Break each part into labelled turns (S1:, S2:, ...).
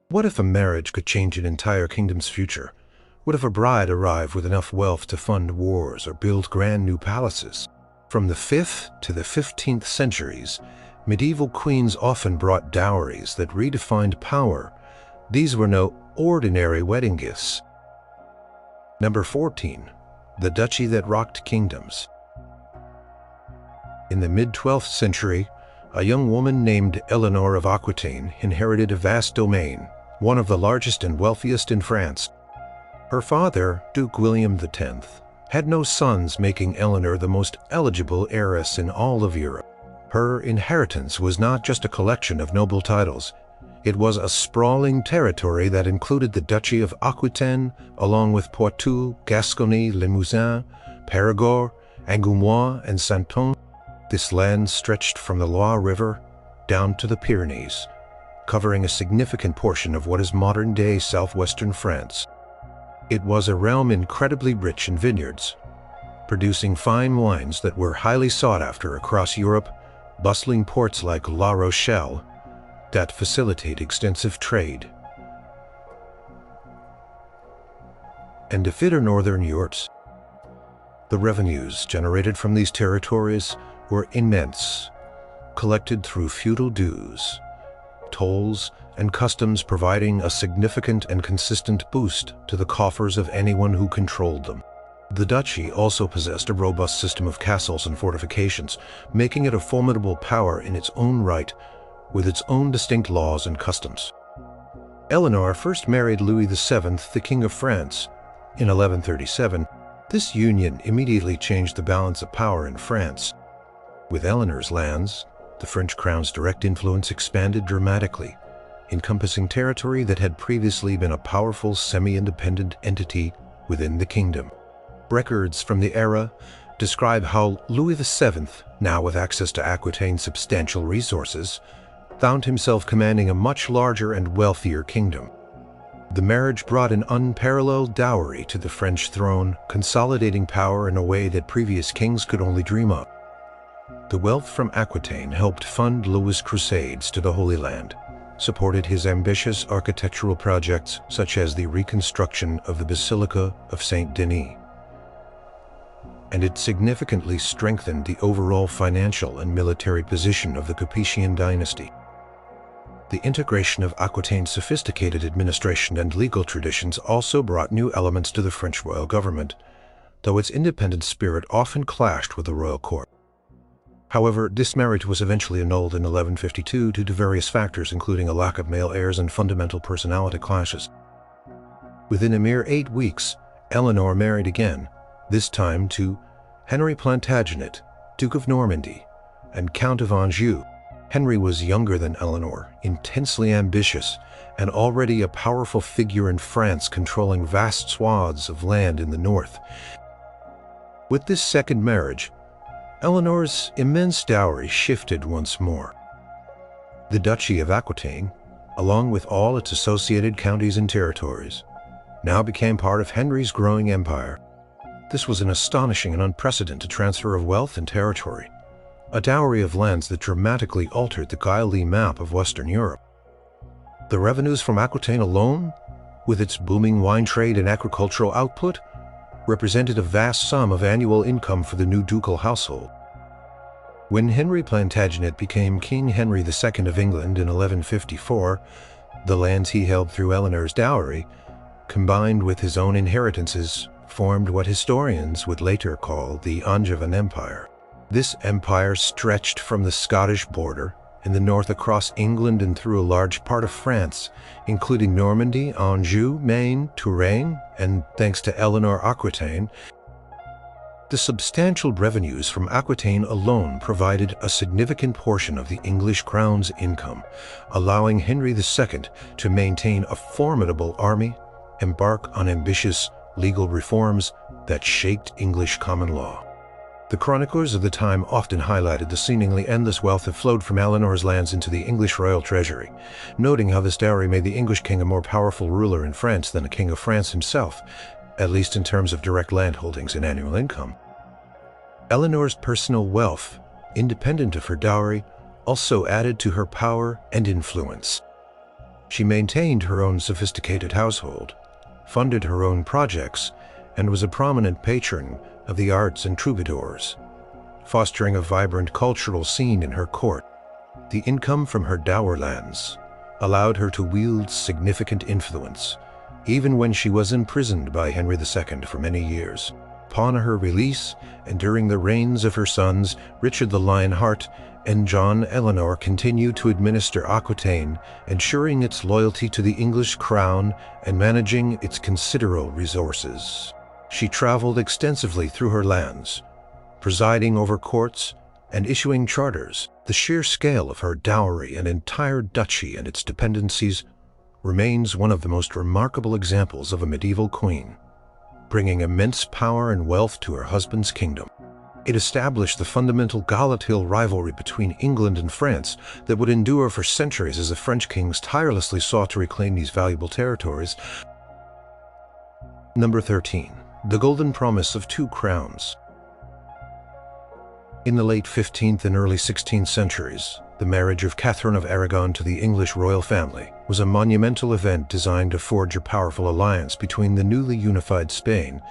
S1: What if a marriage could change an entire kingdom's future? What if a bride arrived with enough wealth to fund wars or build grand new palaces? From the 5th to the 15th centuries, medieval queens often brought dowries that redefined power. These were no ordinary wedding gifts. Number 14. The Duchy that rocked kingdoms. In the mid-12th century, a young woman named Eleanor of Aquitaine inherited a vast domain, one of the largest and wealthiest in France. Her father, Duke William X, had no sons, making Eleanor the most eligible heiress in all of Europe. Her inheritance was not just a collection of noble titles. It was a sprawling territory that included the Duchy of Aquitaine, along with Poitou, Gascony, Limousin, Périgord, Angoumois, and Santon. This land stretched from the Loire River down to the Pyrenees, covering a significant portion of what is modern-day southwestern France. It was a realm incredibly rich in vineyards, producing fine wines that were highly sought after across Europe, bustling ports like La Rochelle that facilitate extensive trade. And to fitter northern Europe, the revenues generated from these territories were immense, collected through feudal dues, tolls, and customs, providing a significant and consistent boost to the coffers of anyone who controlled them. The duchy also possessed a robust system of castles and fortifications, making it a formidable power in its own right, with its own distinct laws and customs. Eleanor first married Louis VII, the King of France, in 1137. This union immediately changed the balance of power in France. With Eleanor's lands, the French crown's direct influence expanded dramatically, encompassing territory that had previously been a powerful semi-independent entity within the kingdom. Records from the era describe how Louis VII, now with access to Aquitaine's substantial resources, found himself commanding a much larger and wealthier kingdom. The marriage brought an unparalleled dowry to the French throne, consolidating power in a way that previous kings could only dream of. The wealth from Aquitaine helped fund Louis' crusades to the Holy Land, supported his ambitious architectural projects such as the reconstruction of the Basilica of Saint Denis, and it significantly strengthened the overall financial and military position of the Capetian dynasty. The integration of Aquitaine's sophisticated administration and legal traditions also brought new elements to the French royal government, though its independent spirit often clashed with the royal court. However, this marriage was eventually annulled in 1152 due to various factors, including a lack of male heirs and fundamental personality clashes. Within a mere 8 weeks, Eleanor married again, this time to Henry Plantagenet, Duke of Normandy, and Count of Anjou. Henry was younger than Eleanor, intensely ambitious, and already a powerful figure in France, controlling vast swaths of land in the north. With this second marriage, Eleanor's immense dowry shifted once more. The Duchy of Aquitaine, along with all its associated counties and territories, now became part of Henry's growing empire. This was an astonishing and unprecedented transfer of wealth and territory, a dowry of lands that dramatically altered the godly map of Western Europe. The revenues from Aquitaine alone, with its booming wine trade and agricultural output, represented a vast sum of annual income for the new ducal household. When Henry Plantagenet became King Henry II of England in 1154, the lands he held through Eleanor's dowry, combined with his own inheritances, formed what historians would later call the Angevin Empire. This empire stretched from the Scottish border in the north across England and through a large part of France, including Normandy, Anjou, Maine, Touraine, and thanks to Eleanor Aquitaine, the substantial revenues from Aquitaine alone provided a significant portion of the English crown's income, allowing Henry II to maintain a formidable army, embark on ambitious legal reforms that shaped English common law. The chroniclers of the time often highlighted the seemingly endless wealth that flowed from Eleanor's lands into the English royal treasury, noting how this dowry made the English king a more powerful ruler in France than the King of France himself, at least in terms of direct land holdings and annual income. Eleanor's personal wealth, independent of her dowry, also added to her power and influence. She maintained her own sophisticated household, funded her own projects, and was a prominent patron of the arts and troubadours, fostering a vibrant cultural scene in her court. The income from her dower lands allowed her to wield significant influence, even when she was imprisoned by Henry II for many years. Upon her release, and during the reigns of her sons, Richard the Lionheart and John Eleanor continued to administer Aquitaine, ensuring its loyalty to the English crown and managing its considerable resources. She traveled extensively through her lands, presiding over courts and issuing charters. The sheer scale of her dowry and entire duchy and its dependencies remains one of the most remarkable examples of a medieval queen, bringing immense power and wealth to her husband's kingdom. It established the fundamental Galate rivalry between England and France that would endure for centuries as the French kings tirelessly sought to reclaim these valuable territories. Number 13. The Golden Promise of Two Crowns. In the late 15th and early 16th centuries, the marriage of Catherine of Aragon to the English royal family was a monumental event designed to forge a powerful alliance between the newly unified Spain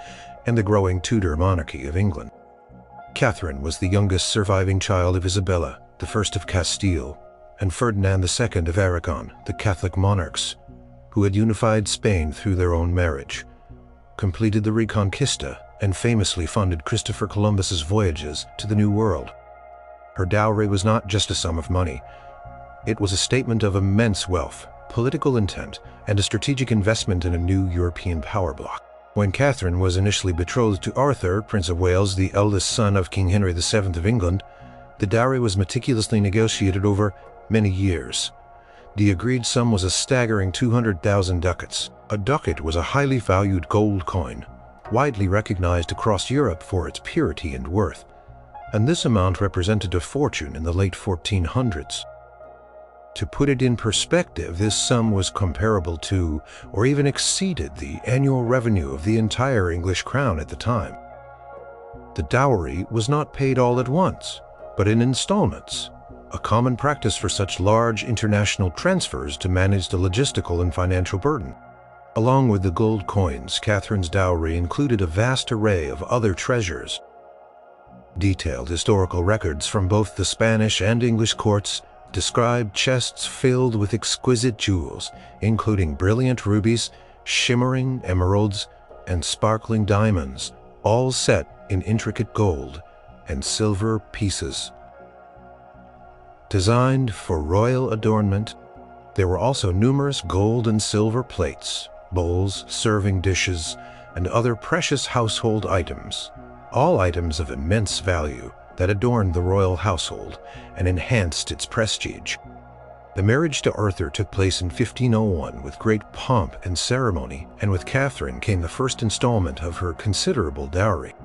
S1: and the growing Tudor monarchy of England. Catherine was the youngest surviving child of Isabella, the First of Castile, and Ferdinand II of Aragon, the Catholic monarchs, who had unified Spain through their own marriage, completed the Reconquista, and famously funded Christopher Columbus's voyages to the New World. Her dowry was not just a sum of money. It was a statement of immense wealth, political intent, and a strategic investment in a new European power bloc. When Catherine was initially betrothed to Arthur, Prince of Wales, the eldest son of King Henry VII of England, the dowry was meticulously negotiated over many years. The agreed sum was a staggering 200,000 ducats. A ducat was a highly valued gold coin, widely recognized across Europe for its purity and worth, and this amount represented a fortune in the late 1400s. To put it in perspective, this sum was comparable to, or even exceeded, the annual revenue of the entire English crown at the time. The dowry was not paid all at once, but in installments, a common practice for such large international transfers to manage the logistical and financial burden. Along with the gold coins, Catherine's dowry included a vast array of other treasures. Detailed historical records from both the Spanish and English courts describe chests filled with exquisite jewels, including brilliant rubies, shimmering emeralds, and sparkling diamonds, all set in intricate gold and silver pieces. Designed for royal adornment, there were also numerous gold and silver plates, bowls, serving dishes, and other precious household items, all items of immense value that adorned the royal household and enhanced its prestige. The marriage to Arthur took place in 1501 with great pomp and ceremony, and with Catherine came the first installment of her considerable dowry.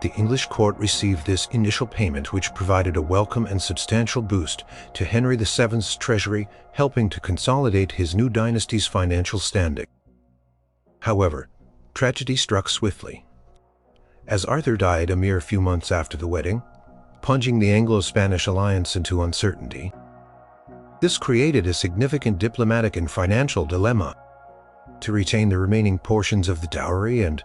S1: The English court received this initial payment, which provided a welcome and substantial boost to Henry VII's treasury, helping to consolidate his new dynasty's financial standing. However, tragedy struck swiftly, as Arthur died a mere few months after the wedding, plunging the Anglo-Spanish alliance into uncertainty. This created a significant diplomatic and financial dilemma. To retain the remaining portions of the dowry and,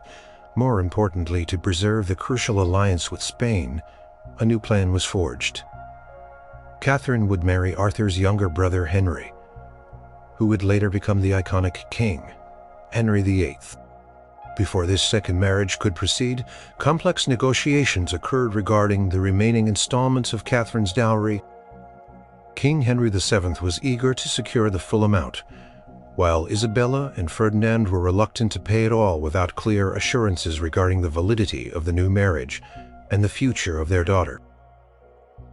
S1: more importantly, to preserve the crucial alliance with Spain, a new plan was forged. Catherine would marry Arthur's younger brother Henry, who would later become the iconic king, Henry VIII. Before this second marriage could proceed, complex negotiations occurred regarding the remaining installments of Catherine's dowry. King Henry VII was eager to secure the full amount, while Isabella and Ferdinand were reluctant to pay it all without clear assurances regarding the validity of the new marriage and the future of their daughter.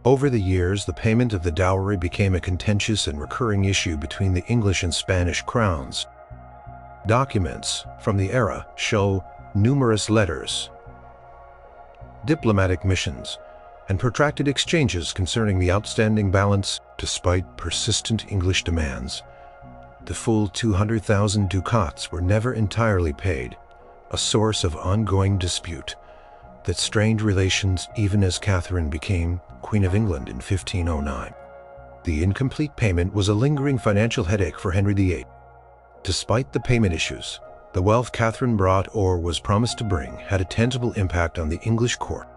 S1: Over the years, the payment of the dowry became a contentious and recurring issue between the English and Spanish crowns. Documents from the era show numerous letters, diplomatic missions, and protracted exchanges concerning the outstanding balance. Despite persistent English demands, the full 200,000 ducats were never entirely paid, a source of ongoing dispute that strained relations even as Catherine became Queen of England in 1509. The incomplete payment was a lingering financial headache for Henry VIII. Despite the payment issues, the wealth Catherine brought or was promised to bring had a tangible impact on the English court.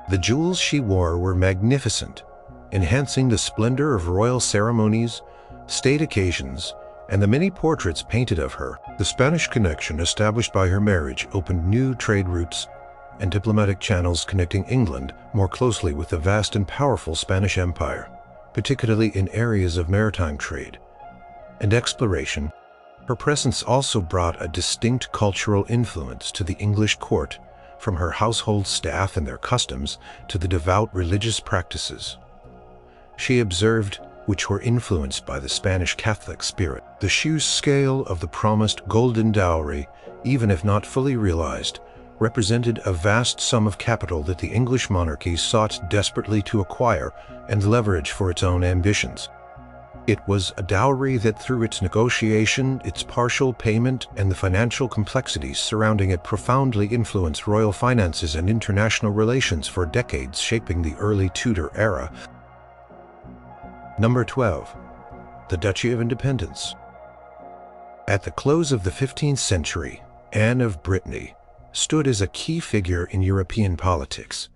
S1: The jewels she wore were magnificent, enhancing the splendor of royal ceremonies, state occasions, and the many portraits painted of her. The Spanish connection established by her marriage opened new trade routes and diplomatic channels connecting England more closely with the vast and powerful Spanish Empire, particularly in areas of maritime trade and exploration. Her presence also brought a distinct cultural influence to the English court, from her household staff and their customs to the devout religious practices she observed, which were influenced by the Spanish Catholic spirit. The huge scale of the promised golden dowry, even if not fully realized, represented a vast sum of capital that the English monarchy sought desperately to acquire and leverage for its own ambitions. It was a dowry that, through its negotiation, its partial payment, and the financial complexities surrounding it, profoundly influenced royal finances and international relations for decades, shaping the early Tudor era. Number 12. The Duchy of Independence. At the close of the 15th century, Anne of Brittany stood as a key figure in European politics,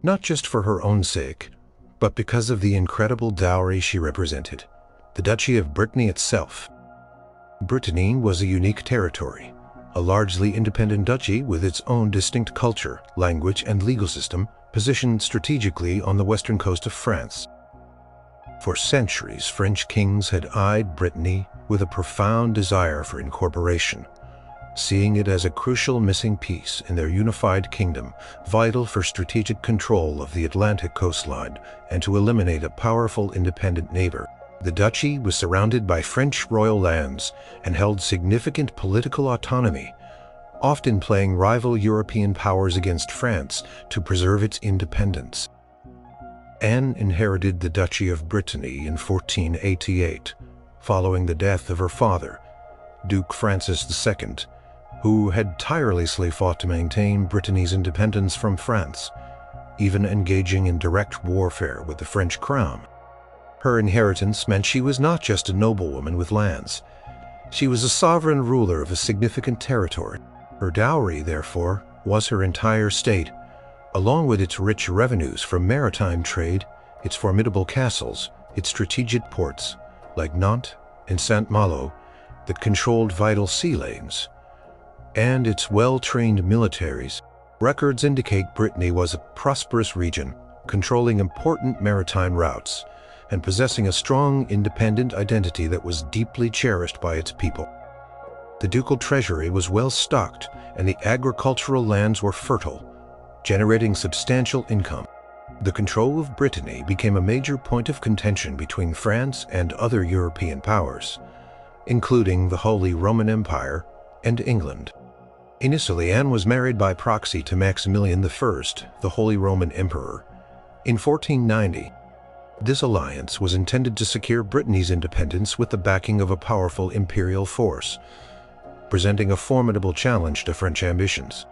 S1: not just for her own sake, but because of the incredible dowry she represented. The Duchy of Brittany itself. Brittany was a unique territory, a largely independent duchy with its own distinct culture, language, and legal system, positioned strategically on the western coast of France. For centuries, French kings had eyed Brittany with a profound desire for incorporation, seeing it as a crucial missing piece in their unified kingdom, vital for strategic control of the Atlantic coastline and to eliminate a powerful independent neighbor. The duchy was surrounded by French royal lands and held significant political autonomy, often playing rival European powers against France to preserve its independence. Anne inherited the Duchy of Brittany in 1488, following the death of her father, Duke Francis II, who had tirelessly fought to maintain Brittany's independence from France, even engaging in direct warfare with the French crown. Her inheritance meant she was not just a noblewoman with lands. She was a sovereign ruler of a significant territory. Her dowry, therefore, was her entire state, along with its rich revenues from maritime trade, its formidable castles, its strategic ports, like Nantes and Saint-Malo, that controlled vital sea lanes, and its well-trained militaries. Records indicate Brittany was a prosperous region, controlling important maritime routes, and possessing a strong independent identity that was deeply cherished by its people. The ducal treasury was well stocked, and the agricultural lands were fertile, generating substantial income. The control of Brittany became a major point of contention between France and other European powers, including the Holy Roman Empire and England. Initially, Anne was married by proxy to Maximilian I, the Holy Roman Emperor, in 1490. This alliance was intended to secure Brittany's independence with the backing of a powerful imperial force, presenting a formidable challenge to French ambitions.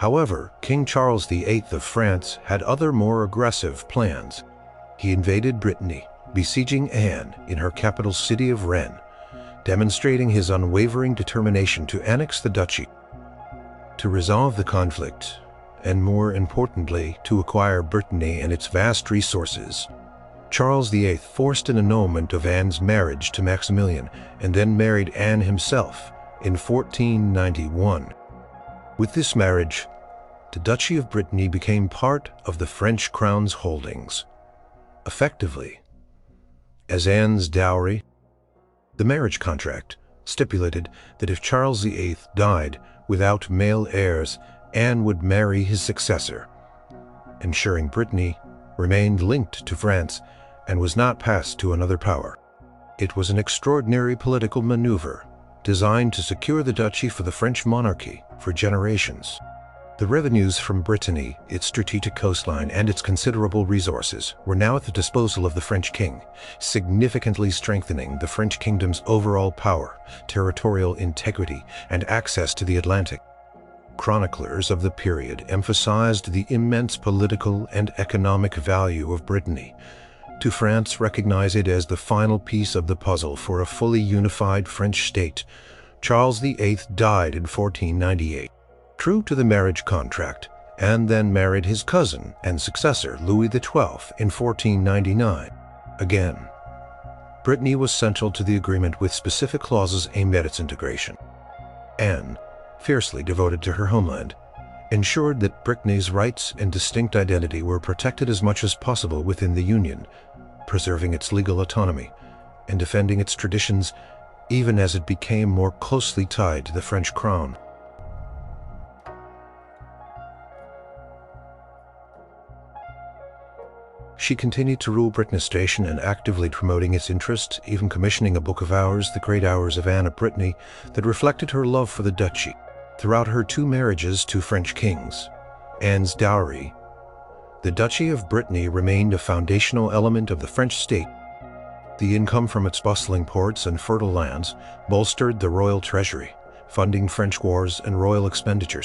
S1: However, King Charles VIII of France had other more aggressive plans. He invaded Brittany, besieging Anne in her capital city of Rennes, demonstrating his unwavering determination to annex the duchy. To resolve the conflict, and more importantly, to acquire Brittany and its vast resources, Charles VIII forced an annulment of Anne's marriage to Maximilian and then married Anne himself in 1491. With this marriage, the Duchy of Brittany became part of the French crown's holdings. Effectively, as Anne's dowry, the marriage contract stipulated that if Charles VIII died without male heirs, Anne would marry his successor, ensuring Brittany remained linked to France and was not passed to another power. It was an extraordinary political maneuver designed to secure the duchy for the French monarchy for generations. The revenues from Brittany, its strategic coastline, and its considerable resources were now at the disposal of the French king, significantly strengthening the French kingdom's overall power, territorial integrity, and access to the Atlantic. Chroniclers of the period emphasized the immense political and economic value of Brittany, to France recognize it as the final piece of the puzzle for a fully unified French state. Charles VIII died in 1498, true to the marriage contract, and then married his cousin and successor, Louis XII, in 1499. Again, Brittany was central to the agreement with specific clauses aimed at its integration. Anne, fiercely devoted to her homeland, ensured that Brittany's rights and distinct identity were protected as much as possible within the Union, preserving its legal autonomy and defending its traditions even as it became more closely tied to the French crown. She continued to rule Brittany's station and actively promoting its interests, even commissioning a book of hours, The Great Hours of Anne of Brittany, that reflected her love for the duchy. Throughout her 2 marriages to French kings, Anne's dowry, the Duchy of Brittany remained a foundational element of the French state. The income from its bustling ports and fertile lands bolstered the royal treasury, funding French wars and royal expenditures.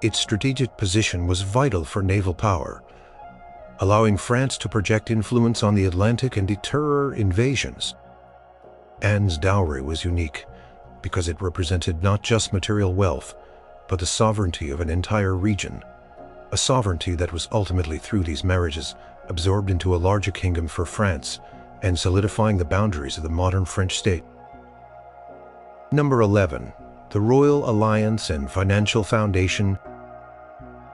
S1: Its strategic position was vital for naval power, allowing France to project influence on the Atlantic and deter invasions. Anne's dowry was unique because it represented not just material wealth, but the sovereignty of an entire region, a sovereignty that was ultimately, through these marriages, absorbed into a larger kingdom for France and solidifying the boundaries of the modern French state. Number 11. The Royal Alliance and Financial Foundation.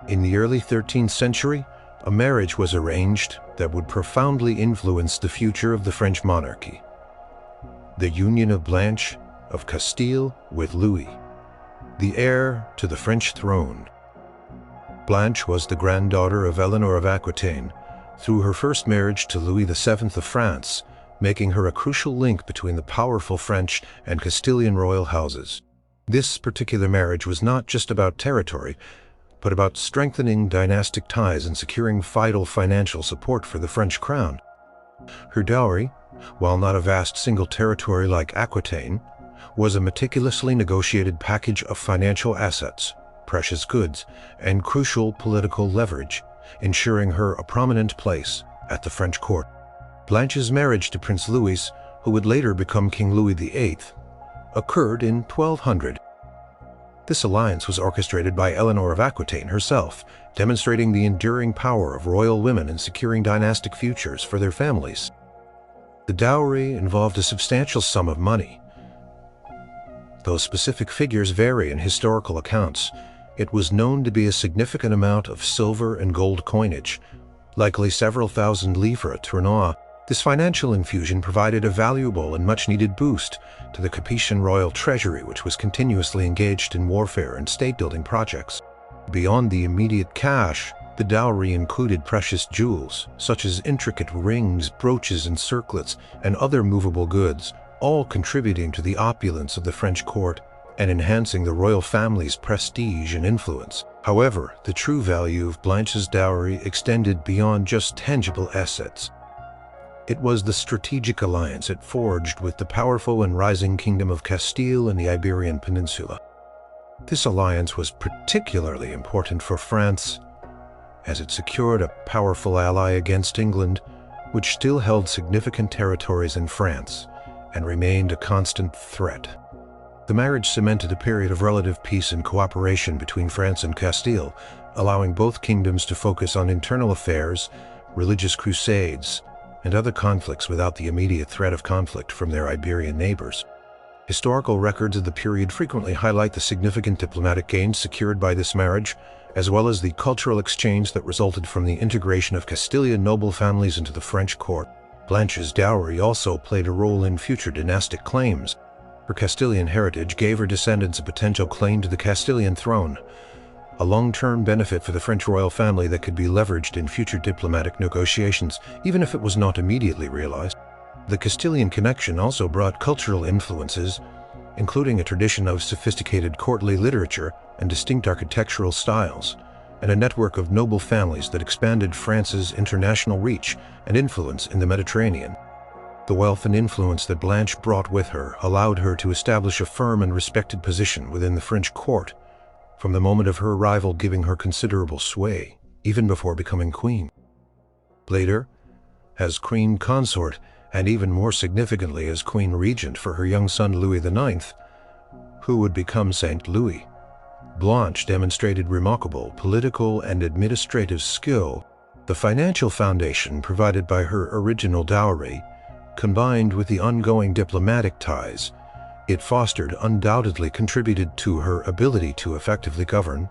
S1: In the early 13th century, a marriage was arranged that would profoundly influence the future of the French monarchy. The union of Blanche of Castile with Louis, the heir to the French throne. Blanche was the granddaughter of Eleanor of Aquitaine through her first marriage to Louis VII of France, making her a crucial link between the powerful French and Castilian royal houses. This particular marriage was not just about territory, but about strengthening dynastic ties and securing vital financial support for the French crown. Her dowry, while not a vast single territory like Aquitaine, was a meticulously negotiated package of financial assets, precious goods, and crucial political leverage, ensuring her a prominent place at the French court. Blanche's marriage to Prince Louis, who would later become King Louis VIII, occurred in 1200. This alliance was orchestrated by Eleanor of Aquitaine herself, demonstrating the enduring power of royal women in securing dynastic futures for their families. The dowry involved a substantial sum of money. Though specific figures vary in historical accounts, it was known to be a significant amount of silver and gold coinage, likely several thousand livres tournois. This financial infusion provided a valuable and much-needed boost to the Capetian royal treasury, which was continuously engaged in warfare and state-building projects. Beyond the immediate cash, the dowry included precious jewels, such as intricate rings, brooches, and circlets, and other movable goods, all contributing to the opulence of the French court and enhancing the royal family's prestige and influence. However, the true value of Blanche's dowry extended beyond just tangible assets. It was the strategic alliance it forged with the powerful and rising Kingdom of Castile and the Iberian Peninsula. This alliance was particularly important for France, as it secured a powerful ally against England, which still held significant territories in France and remained a constant threat. The marriage cemented a period of relative peace and cooperation between France and Castile, allowing both kingdoms to focus on internal affairs, religious crusades, and other conflicts without the immediate threat of conflict from their Iberian neighbors. Historical records of the period frequently highlight the significant diplomatic gains secured by this marriage, as well as the cultural exchange that resulted from the integration of Castilian noble families into the French court. Blanche's dowry also played a role in future dynastic claims. Her Castilian heritage gave her descendants a potential claim to the Castilian throne, a long-term benefit for the French royal family that could be leveraged in future diplomatic negotiations, even if it was not immediately realized. The Castilian connection also brought cultural influences, including a tradition of sophisticated courtly literature and distinct architectural styles, and a network of noble families that expanded France's international reach and influence in the Mediterranean. The wealth and influence that Blanche brought with her allowed her to establish a firm and respected position within the French court, from the moment of her arrival giving her considerable sway, even before becoming queen. Later, as queen consort, and even more significantly as queen regent for her young son Louis IX, who would become Saint Louis. Blanche demonstrated remarkable political and administrative skill. The financial foundation provided by her original dowry, combined with the ongoing diplomatic ties it fostered, undoubtedly contributed to her ability to effectively govern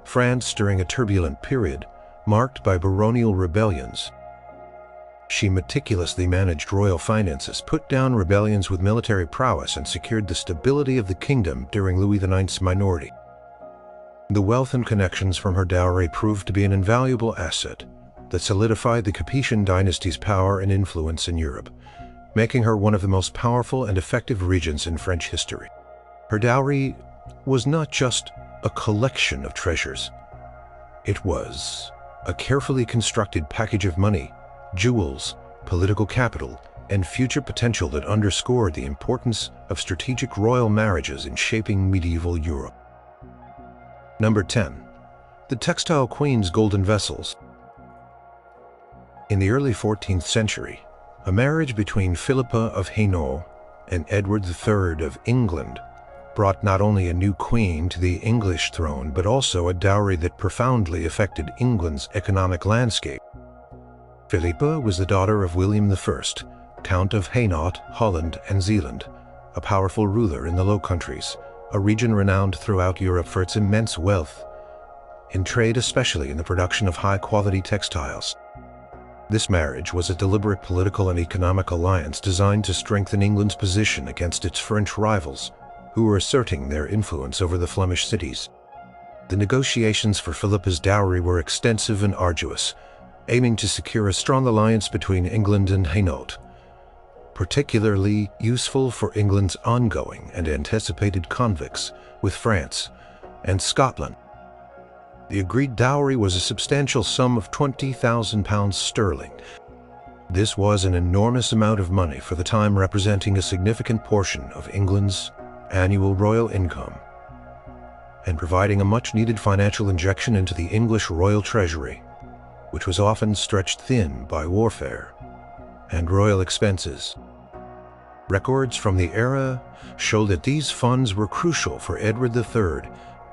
S1: France during a turbulent period marked by baronial rebellions. She meticulously managed royal finances, put down rebellions with military prowess, and secured the stability of the kingdom during Louis IX's minority. The wealth and connections from her dowry proved to be an invaluable asset that solidified the Capetian dynasty's power and influence in Europe, making her one of the most powerful and effective regents in French history. Her dowry was not just a collection of treasures. It was a carefully constructed package of money, jewels, political capital, and future potential that underscored the importance of strategic royal marriages in shaping medieval Europe. Number 10. The Textile Queen's Golden Vessels. In the early 14th century, a marriage between Philippa of Hainault and Edward III of England brought not only a new queen to the English throne, but also a dowry that profoundly affected England's economic landscape. Philippa was the daughter of William I, Count of Hainault, Holland and Zealand, a powerful ruler in the Low Countries, a region renowned throughout Europe for its immense wealth, in trade especially in the production of high-quality textiles. This marriage was a deliberate political and economic alliance designed to strengthen England's position against its French rivals, who were asserting their influence over the Flemish cities. The negotiations for Philippa's dowry were extensive and arduous, aiming to secure a strong alliance between England and Hainault, particularly useful for England's ongoing and anticipated conflicts with France and Scotland. The agreed dowry was a substantial sum of £20,000 sterling. This was an enormous amount of money for the time, representing a significant portion of England's annual royal income, and providing a much-needed financial injection into the English royal treasury, which was often stretched thin by warfare and royal expenses. Records from the era show that these funds were crucial for Edward III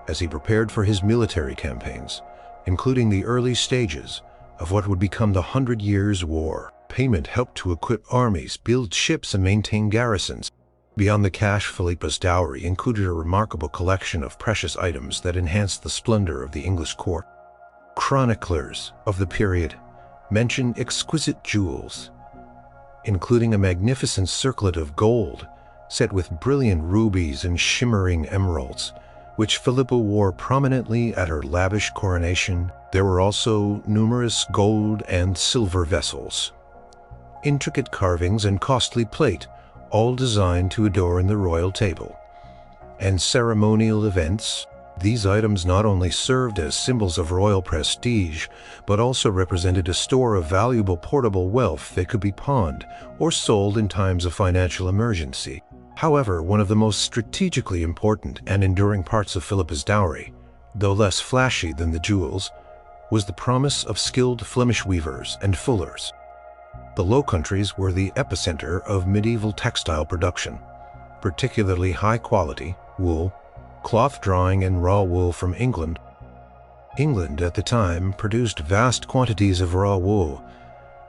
S1: as he prepared for his military campaigns, including the early stages of what would become the 100 Years' War. Payment helped to equip armies, build ships, and maintain garrisons. Beyond the cash, Philippa's dowry included a remarkable collection of precious items that enhanced the splendor of the English court. Chroniclers of the period mention exquisite jewels, including a magnificent circlet of gold set with brilliant rubies and shimmering emeralds, which Philippa wore prominently at her lavish coronation. There were also numerous gold and silver vessels, intricate carvings, and costly plate, all designed to adorn the royal table and ceremonial events. These items not only served as symbols of royal prestige, but also represented a store of valuable portable wealth that could be pawned or sold in times of financial emergency. However, one of the most strategically important and enduring parts of Philippa's dowry, though less flashy than the jewels, was the promise of skilled Flemish weavers and fullers. The Low Countries were the epicenter of medieval textile production, particularly high-quality wool, cloth drawing, and raw wool from England. England at the time produced vast quantities of raw wool,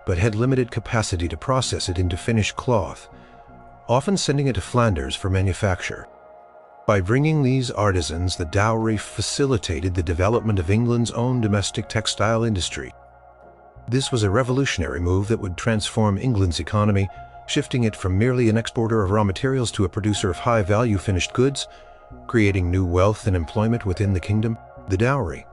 S1: but had limited capacity to process it into finished cloth, often sending it to Flanders for manufacture. By bringing these artisans, the dowry facilitated the development of England's own domestic textile industry. This was a revolutionary move that would transform England's economy, shifting it from merely an exporter of raw materials to a producer of high-value finished goods, creating new wealth and employment within the kingdom. The dowry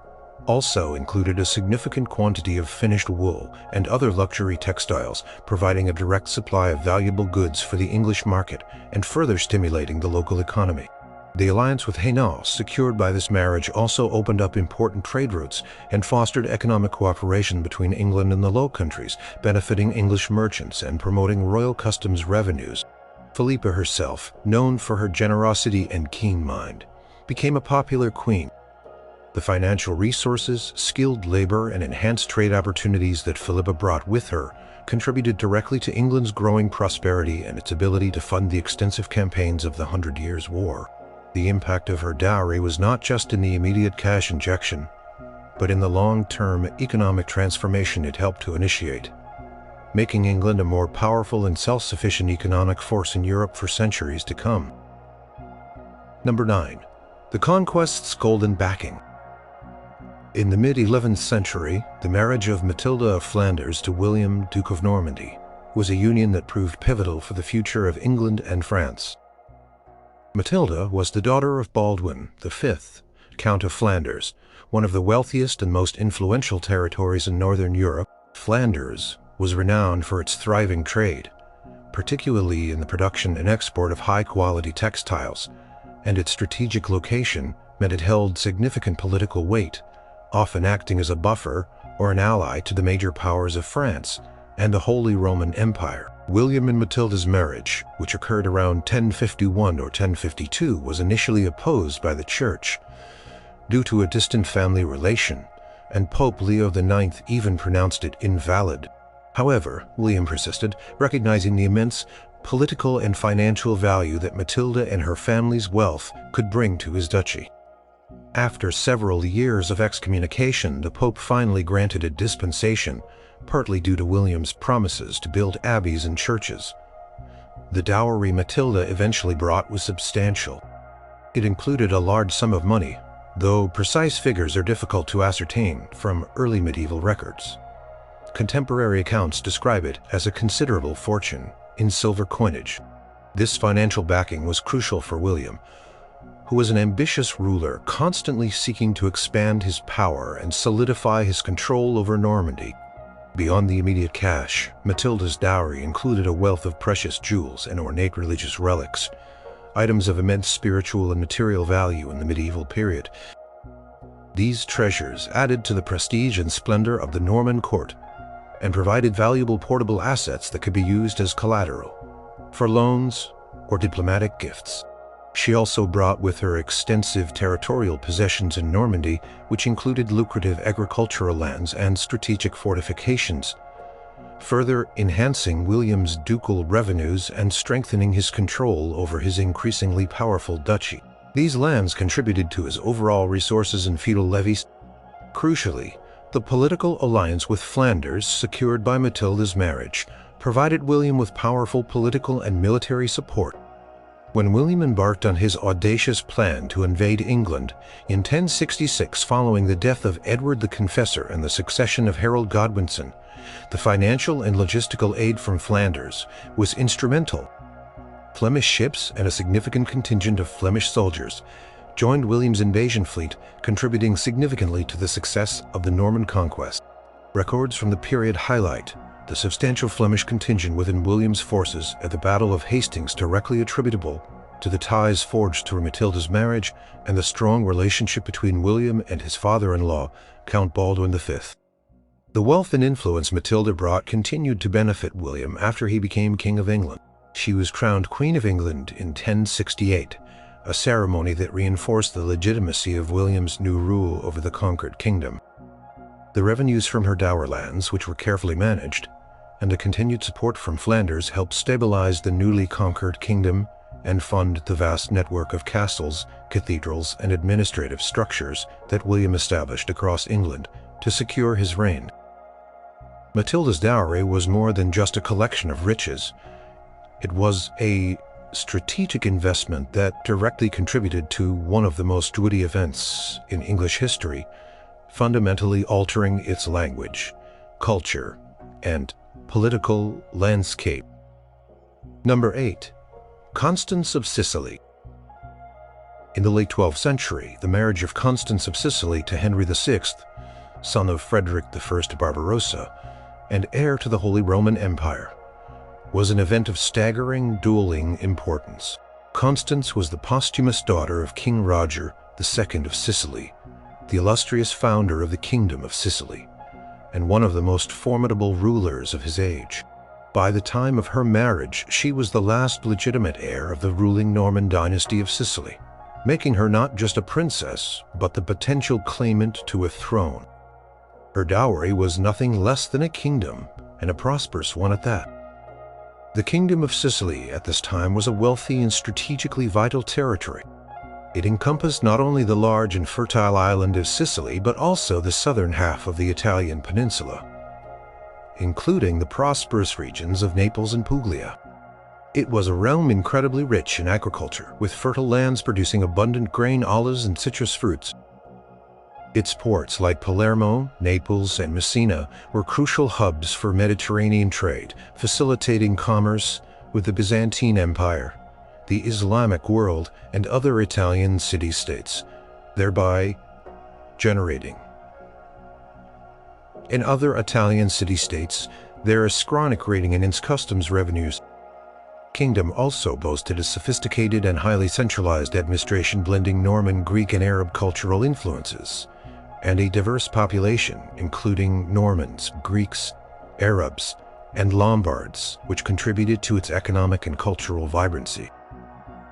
S1: also included a significant quantity of finished wool and other luxury textiles, providing a direct supply of valuable goods for the English market and further stimulating the local economy. The alliance with Hainault, secured by this marriage, also opened up important trade routes and fostered economic cooperation between England and the Low Countries, benefiting English merchants and promoting royal customs revenues. Philippa herself, known for her generosity and keen mind, became a popular queen. The financial resources, skilled labor, and enhanced trade opportunities that Philippa brought with her contributed directly to England's growing prosperity and its ability to fund the extensive campaigns of the 100 Years' War. The impact of her dowry was not just in the immediate cash injection, but in the long-term economic transformation it helped to initiate, making England a more powerful and self-sufficient economic force in Europe for centuries to come. Number 9. The Conquest's golden backing. In the mid-11th century, the marriage of Matilda of Flanders to William, Duke of Normandy, was a union that proved pivotal for the future of England and France. Matilda was the daughter of Baldwin V, Count of Flanders, one of the wealthiest and most influential territories in northern Europe. Flanders was renowned for its thriving trade, particularly in the production and export of high-quality textiles, and its strategic location meant it held significant political weight, often acting as a buffer or an ally to the major powers of France and the Holy Roman Empire. William and Matilda's marriage, which occurred around 1051 or 1052, was initially opposed by the Church due to a distant family relation, and Pope Leo IX even pronounced it invalid. However, William persisted, recognizing the immense political and financial value that Matilda and her family's wealth could bring to his duchy. After several years of excommunication, the Pope finally granted a dispensation, partly due to William's promises to build abbeys and churches. The dowry Matilda eventually brought was substantial. It included a large sum of money, though precise figures are difficult to ascertain from early medieval records. Contemporary accounts describe it as a considerable fortune in silver coinage. This financial backing was crucial for William, who was an ambitious ruler constantly seeking to expand his power and solidify his control over Normandy. Beyond the immediate cash, Matilda's dowry included a wealth of precious jewels and ornate religious relics, items of immense spiritual and material value in the medieval period. These treasures added to the prestige and splendor of the Norman court and provided valuable portable assets that could be used as collateral for loans or diplomatic gifts. She also brought with her extensive territorial possessions in Normandy, which included lucrative agricultural lands and strategic fortifications, further enhancing William's ducal revenues and strengthening his control over his increasingly powerful duchy. These lands contributed to his overall resources and feudal levies. Crucially, the political alliance with Flanders, secured by Matilda's marriage, provided William with powerful political and military support. When William embarked on his audacious plan to invade England in 1066 following the death of Edward the Confessor and the succession of Harold Godwinson, the financial and logistical aid from Flanders was instrumental. Flemish ships and a significant contingent of Flemish soldiers joined William's invasion fleet, contributing significantly to the success of the Norman conquest. Records from the period highlight the substantial Flemish contingent within William's forces at the Battle of Hastings, directly attributable to the ties forged through Matilda's marriage and the strong relationship between William and his father-in-law, Count Baldwin V. The wealth and influence Matilda brought continued to benefit William after he became King of England. She was crowned Queen of England in 1068, a ceremony that reinforced the legitimacy of William's new rule over the conquered kingdom. The revenues from her dower lands, which were carefully managed, and the continued support from Flanders helped stabilize the newly conquered kingdom and fund the vast network of castles, cathedrals, and administrative structures that William established across England to secure his reign. Matilda's dowry was more than just a collection of riches. It was a strategic investment that directly contributed to one of the most witty events in English history, fundamentally altering its language, culture, and political landscape. Number 8. Constance of Sicily. In the late 12th century, the marriage of Constance of Sicily to Henry VI, son of Frederick I Barbarossa, and heir to the Holy Roman Empire, was an event of staggering, dueling importance. Constance was the posthumous daughter of King Roger II of Sicily, the illustrious founder of the Kingdom of Sicily, and one of the most formidable rulers of his age. By the time of her marriage, she was the last legitimate heir of the ruling Norman dynasty of Sicily, making her not just a princess, but the potential claimant to a throne. Her dowry was nothing less than a kingdom, and a prosperous one at that. The Kingdom of Sicily at this time was a wealthy and strategically vital territory. It encompassed not only the large and fertile island of Sicily, but also the southern half of the Italian peninsula, including the prosperous regions of Naples and Puglia. It was a realm incredibly rich in agriculture, with fertile lands producing abundant grain, olives, and citrus fruits. Its ports, like Palermo, Naples, and Messina, were crucial hubs for Mediterranean trade, facilitating commerce with the Byzantine Empire, the Islamic world, and other Italian city-states, thereby generating. In other Italian city-states, there is chronic rating in its customs revenues. Kingdom also boasted a sophisticated and highly centralized administration blending Norman, Greek, and Arab cultural influences, and a diverse population including Normans, Greeks, Arabs, and Lombards, which contributed to its economic and cultural vibrancy.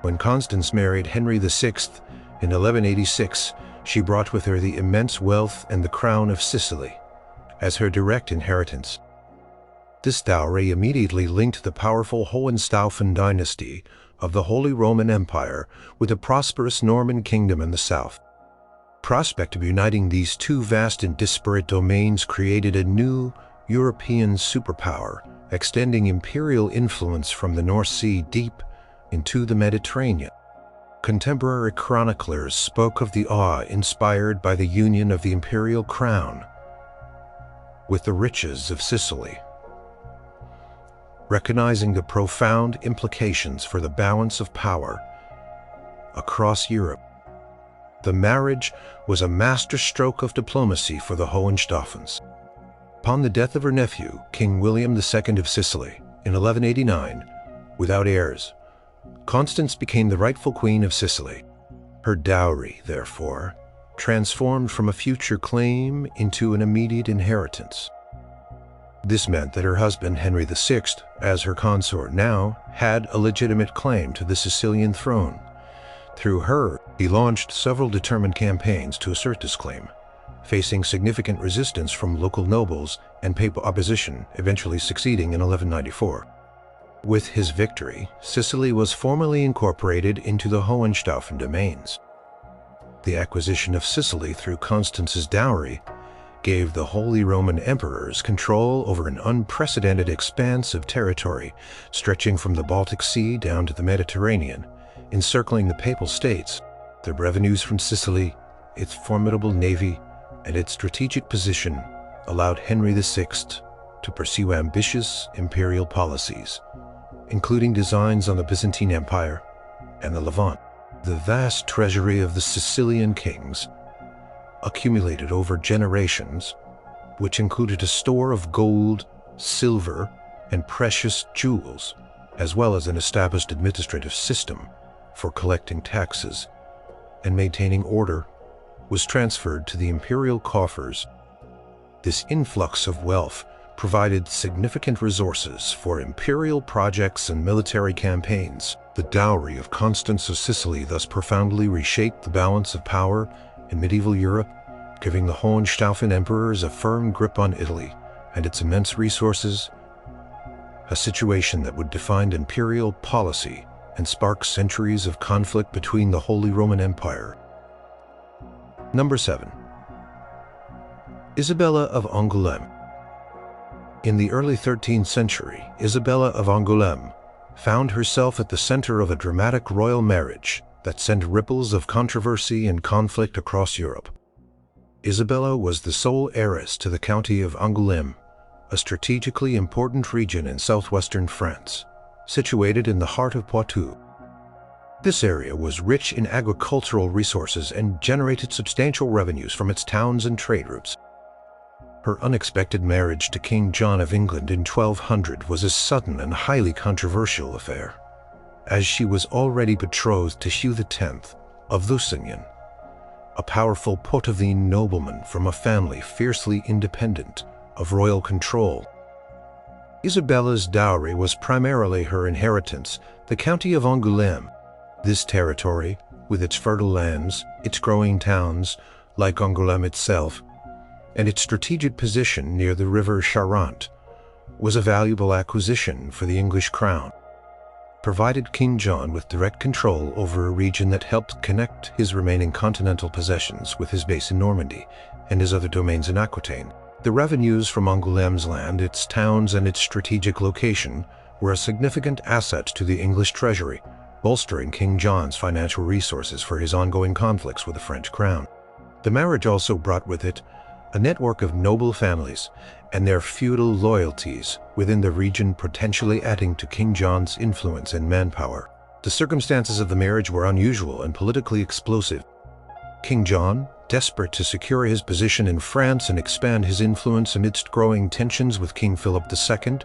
S1: When Constance married Henry VI in 1186, she brought with her the immense wealth and the crown of Sicily as her direct inheritance. This dowry immediately linked the powerful Hohenstaufen dynasty of the Holy Roman Empire with a prosperous Norman kingdom in the south. The prospect of uniting these two vast and disparate domains created a new European superpower, extending imperial influence from the North Sea deep into the Mediterranean. Contemporary chroniclers spoke of the awe inspired by the union of the imperial crown with the riches of Sicily, recognizing the profound implications for the balance of power across Europe. The marriage was a masterstroke of diplomacy for the Hohenstaufens. Upon the death of her nephew, King William II of Sicily, in 1189, without heirs, Constance became the rightful queen of Sicily. Her dowry, therefore, transformed from a future claim into an immediate inheritance. This meant that her husband, Henry VI, as her consort now, had a legitimate claim to the Sicilian throne. Through her, he launched several determined campaigns to assert this claim, facing significant resistance from local nobles and papal opposition, eventually succeeding in 1194. With his victory, Sicily was formally incorporated into the Hohenstaufen domains. The acquisition of Sicily through Constance's dowry gave the Holy Roman Emperors control over an unprecedented expanse of territory stretching from the Baltic Sea down to the Mediterranean, encircling the Papal States. The revenues from Sicily, its formidable navy, and its strategic position allowed Henry VI to pursue ambitious imperial policies, including designs on the Byzantine Empire and the Levant. The vast treasury of the Sicilian kings, accumulated over generations, which included a store of gold, silver, and precious jewels, as well as an established administrative system for collecting taxes and maintaining order, was transferred to the imperial coffers. This influx of wealth provided significant resources for imperial projects and military campaigns. The dowry of Constance of Sicily thus profoundly reshaped the balance of power in medieval Europe, giving the Hohenstaufen emperors a firm grip on Italy and its immense resources, a situation that would define imperial policy and spark centuries of conflict between the Holy Roman Empire. Number 7. Isabella of Angoul&ecirc. In the early 13th century, Isabella of Angoul&ecirc found herself at the center of a dramatic royal marriage that sent ripples of controversy and conflict across Europe. Isabella was the sole heiress to the county of Angoulême, a strategically important region in southwestern France, situated in the heart of Poitou. This area was rich in agricultural resources and generated substantial revenues from its towns and trade routes. Her unexpected marriage to King John of England in 1200 was a sudden and highly controversial affair, as she was already betrothed to Hugh X of Lusignan, a powerful Poitevin nobleman from a family fiercely independent of royal control. Isabella's dowry was primarily her inheritance, the county of Angoulême. This territory, with its fertile lands, its growing towns, like Angoulême itself, and its strategic position near the river Charente, was a valuable acquisition for the English crown, provided King John with direct control over a region that helped connect his remaining continental possessions with his base in Normandy and his other domains in Aquitaine. The revenues from Angoulême's land, its towns, and its strategic location were a significant asset to the English treasury, bolstering King John's financial resources for his ongoing conflicts with the French crown. The marriage also brought with it a network of noble families and their feudal loyalties within the region, potentially adding to King John's influence and manpower. The circumstances of the marriage were unusual and politically explosive. King John, desperate to secure his position in France and expand his influence amidst growing tensions with King Philip II,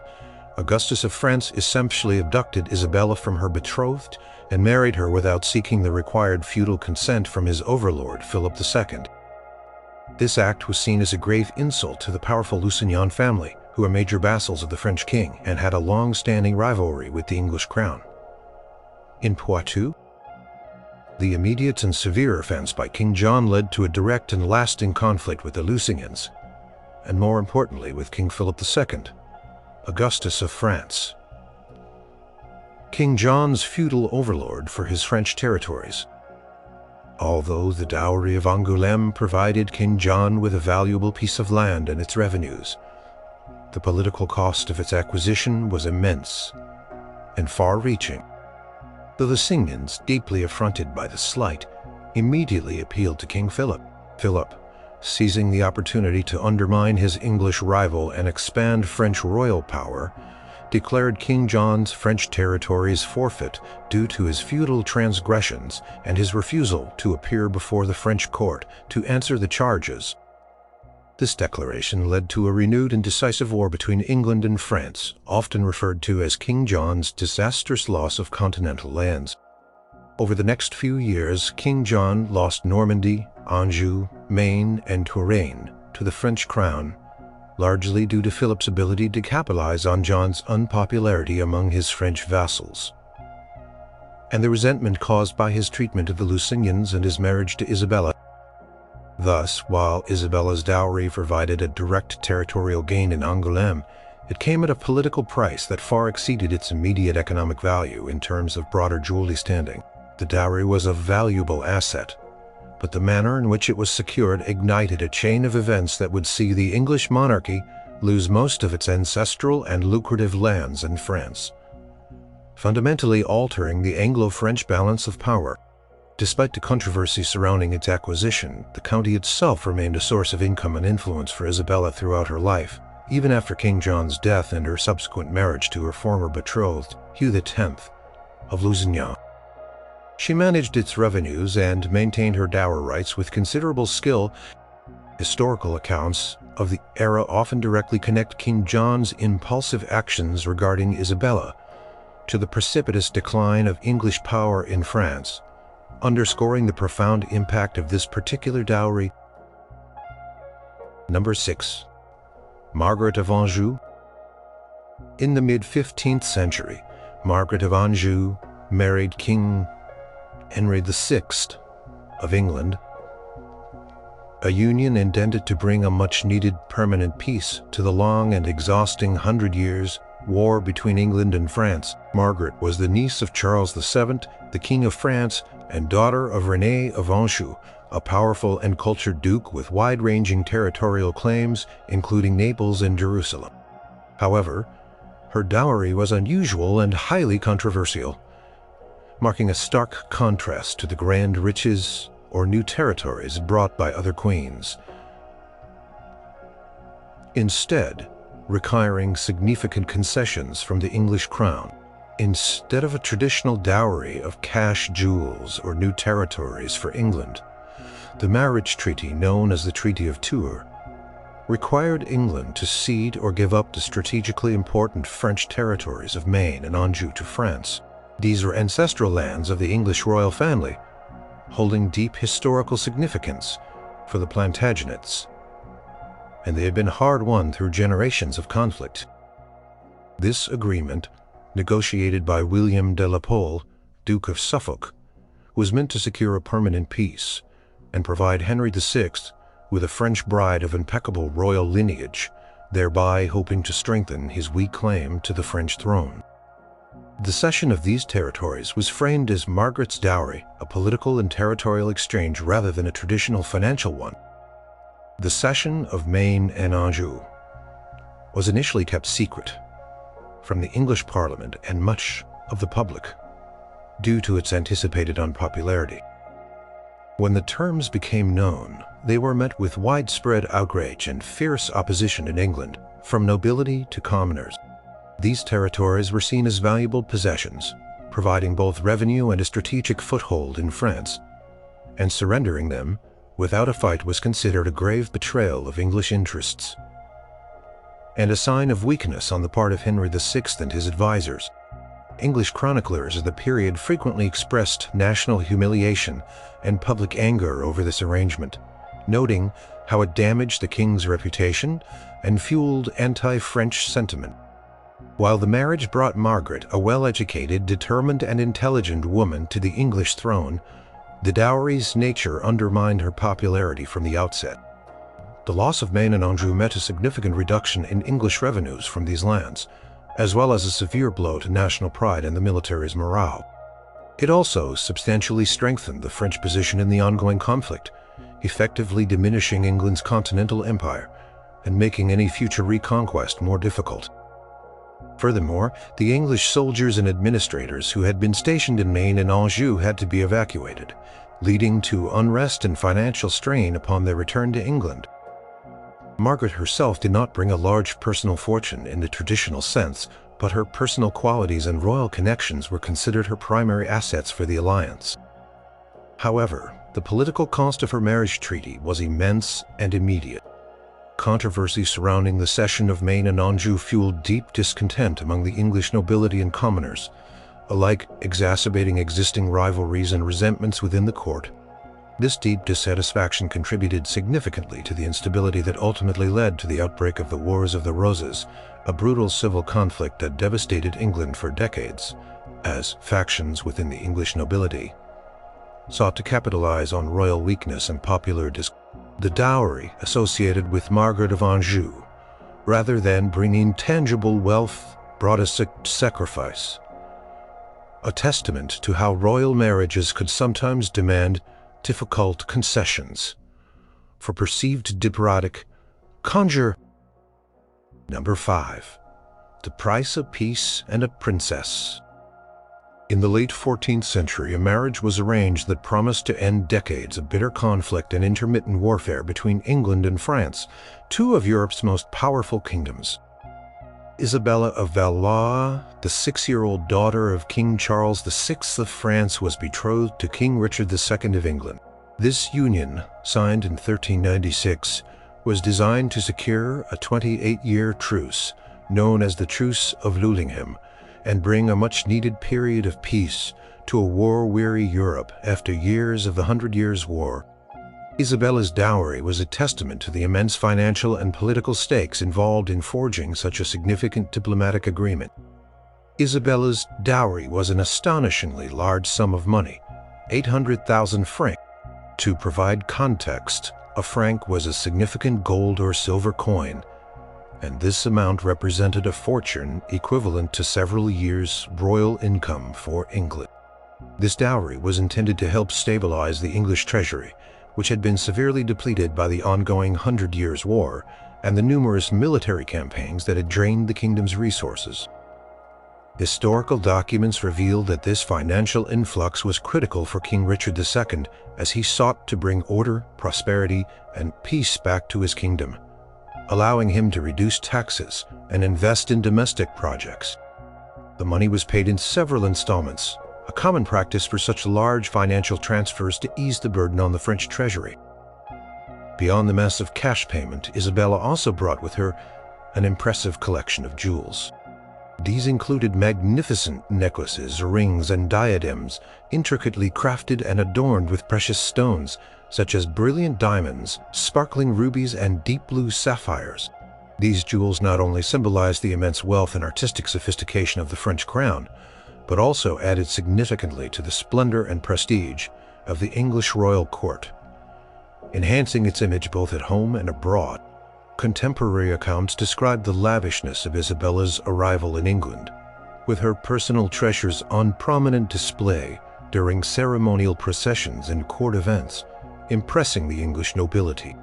S1: Augustus of France essentially abducted Isabella from her betrothed and married her without seeking the required feudal consent from his overlord, Philip II. This act was seen as a grave insult to the powerful Lusignan family, who were major vassals of the French king and had a long-standing rivalry with the English crown. In Poitou, the immediate and severe offense by King John led to a direct and lasting conflict with the Lusignans, and more importantly with King Philip II, Augustus of France, King John's feudal overlord for his French territories. Although the dowry of Angoulême provided King John with a valuable piece of land and its revenues, the political cost of its acquisition was immense and far-reaching. The Lusignans, deeply affronted by the slight, immediately appealed to King Philip. Philip, seizing the opportunity to undermine his English rival and expand French royal power, declared King John's French territories forfeit due to his feudal transgressions and his refusal to appear before the French court to answer the charges. This declaration led to a renewed and decisive war between England and France, often referred to as King John's disastrous loss of continental lands. Over the next few years, King John lost Normandy, Anjou, Maine, and Touraine to the French crown, largely due to Philip's ability to capitalize on John's unpopularity among his French vassals, and the resentment caused by his treatment of the Lusignans and his marriage to Isabella. Thus, while Isabella's dowry provided a direct territorial gain in Angoulême, it came at a political price that far exceeded its immediate economic value in terms of broader jewelry standing. The dowry was a valuable asset, but the manner in which it was secured ignited a chain of events that would see the English monarchy lose most of its ancestral and lucrative lands in France, fundamentally altering the Anglo-French balance of power. Despite the controversy surrounding its acquisition, the county itself remained a source of income and influence for Isabella throughout her life, even after King John's death and her subsequent marriage to her former betrothed, Hugh X of Lusignan. She managed its revenues and maintained her dower rights with considerable skill. Historical accounts of the era often directly connect King John's impulsive actions regarding Isabella to the precipitous decline of English power in France, underscoring the profound impact of this particular dowry. Number 6. Margaret of Anjou. In the mid-15th century, Margaret of Anjou married King Henry VI of England, a union intended to bring a much-needed permanent peace to the long and exhausting 100 Years' War between England and France. Margaret was the niece of Charles VII, the King of France, and daughter of René of Anjou, a powerful and cultured duke with wide-ranging territorial claims, including Naples and Jerusalem. However, her dowry was unusual and highly controversial, marking a stark contrast to the grand riches or new territories brought by other queens. Instead, requiring significant concessions from the English crown. Instead of a traditional dowry of cash, jewels, or new territories for England, the marriage treaty, known as the Treaty of Tours, required England to cede or give up the strategically important French territories of Maine and Anjou to France. These were ancestral lands of the English royal family, holding deep historical significance for the Plantagenets, and they had been hard-won through generations of conflict. This agreement, negotiated by William de la Pole, Duke of Suffolk, was meant to secure a permanent peace and provide Henry VI with a French bride of impeccable royal lineage thereby hoping to strengthen his weak claim to the French throne. The cession of these territories was framed as Margaret's dowry, a political and territorial exchange rather than a traditional financial one. The cession of Maine and Anjou was initially kept secret from the English Parliament and much of the public due to its anticipated unpopularity. When the terms became known, they were met with widespread outrage and fierce opposition in England, from nobility to commoners. These territories were seen as valuable possessions, providing both revenue and a strategic foothold in France, and surrendering them without a fight was considered a grave betrayal of English interests, and a sign of weakness on the part of Henry VI and his advisors. English chroniclers of the period frequently expressed national humiliation and public anger over this arrangement, noting how it damaged the king's reputation and fueled anti-French sentiment. While the marriage brought Margaret, a well-educated, determined, and intelligent woman, to the English throne, the dowry's nature undermined her popularity from the outset. The loss of Maine and Anjou meant a significant reduction in English revenues from these lands, as well as a severe blow to national pride and the military's morale. It also substantially strengthened the French position in the ongoing conflict, effectively diminishing England's continental empire and making any future reconquest more difficult. Furthermore, the English soldiers and administrators who had been stationed in Maine and Anjou had to be evacuated, leading to unrest and financial strain upon their return to England. Margaret herself did not bring a large personal fortune in the traditional sense, but her personal qualities and royal connections were considered her primary assets for the alliance. However, the political cost of her marriage treaty was immense and immediate. Controversy surrounding the cession of Maine and Anjou fueled deep discontent among the English nobility and commoners, alike exacerbating existing rivalries and resentments within the court. This deep dissatisfaction contributed significantly to the instability that ultimately led to the outbreak of the Wars of the Roses, a brutal civil conflict that devastated England for decades, as factions within the English nobility sought to capitalize on royal weakness and popular discontent. The dowry associated with Margaret of Anjou, rather than bringing tangible wealth, brought a sacrifice, a testament to how royal marriages could sometimes demand difficult concessions for perceived diplomatic conjure. Number 5. The price of peace and a princess. In the late 14th century, a marriage was arranged that promised to end decades of bitter conflict and intermittent warfare between England and France, two of Europe's most powerful kingdoms. Isabella of Valois, the 6-year-old daughter of King Charles VI of France, was betrothed to King Richard II of England. This union, signed in 1396, was designed to secure a 28-year truce, known as the Truce of Lullingham, and bring a much-needed period of peace to a war-weary Europe after years of the 100 Years' War. Isabella's dowry was a testament to the immense financial and political stakes involved in forging such a significant diplomatic agreement. Isabella's dowry was an astonishingly large sum of money, 800,000 francs. To provide context, a franc was a significant gold or silver coin, and this amount represented a fortune equivalent to several years' royal income for England. This dowry was intended to help stabilize the English treasury, which had been severely depleted by the ongoing 100 Years' War and the numerous military campaigns that had drained the kingdom's resources. Historical documents reveal that this financial influx was critical for King Richard II as he sought to bring order, prosperity, and peace back to his kingdom, allowing him to reduce taxes and invest in domestic projects. The money was paid in several installments, a common practice for such large financial transfers to ease the burden on the French treasury. Beyond the massive cash payment, Isabella also brought with her an impressive collection of jewels. These included magnificent necklaces, rings, and diadems, intricately crafted and adorned with precious stones, such as brilliant diamonds, sparkling rubies, and deep blue sapphires. These jewels not only symbolized the immense wealth and artistic sophistication of the French crown, but also added significantly to the splendor and prestige of the English royal court, enhancing its image both at home and abroad. Contemporary accounts describe the lavishness of Isabella's arrival in England, with her personal treasures on prominent display during ceremonial processions and court events, impressing the English nobility.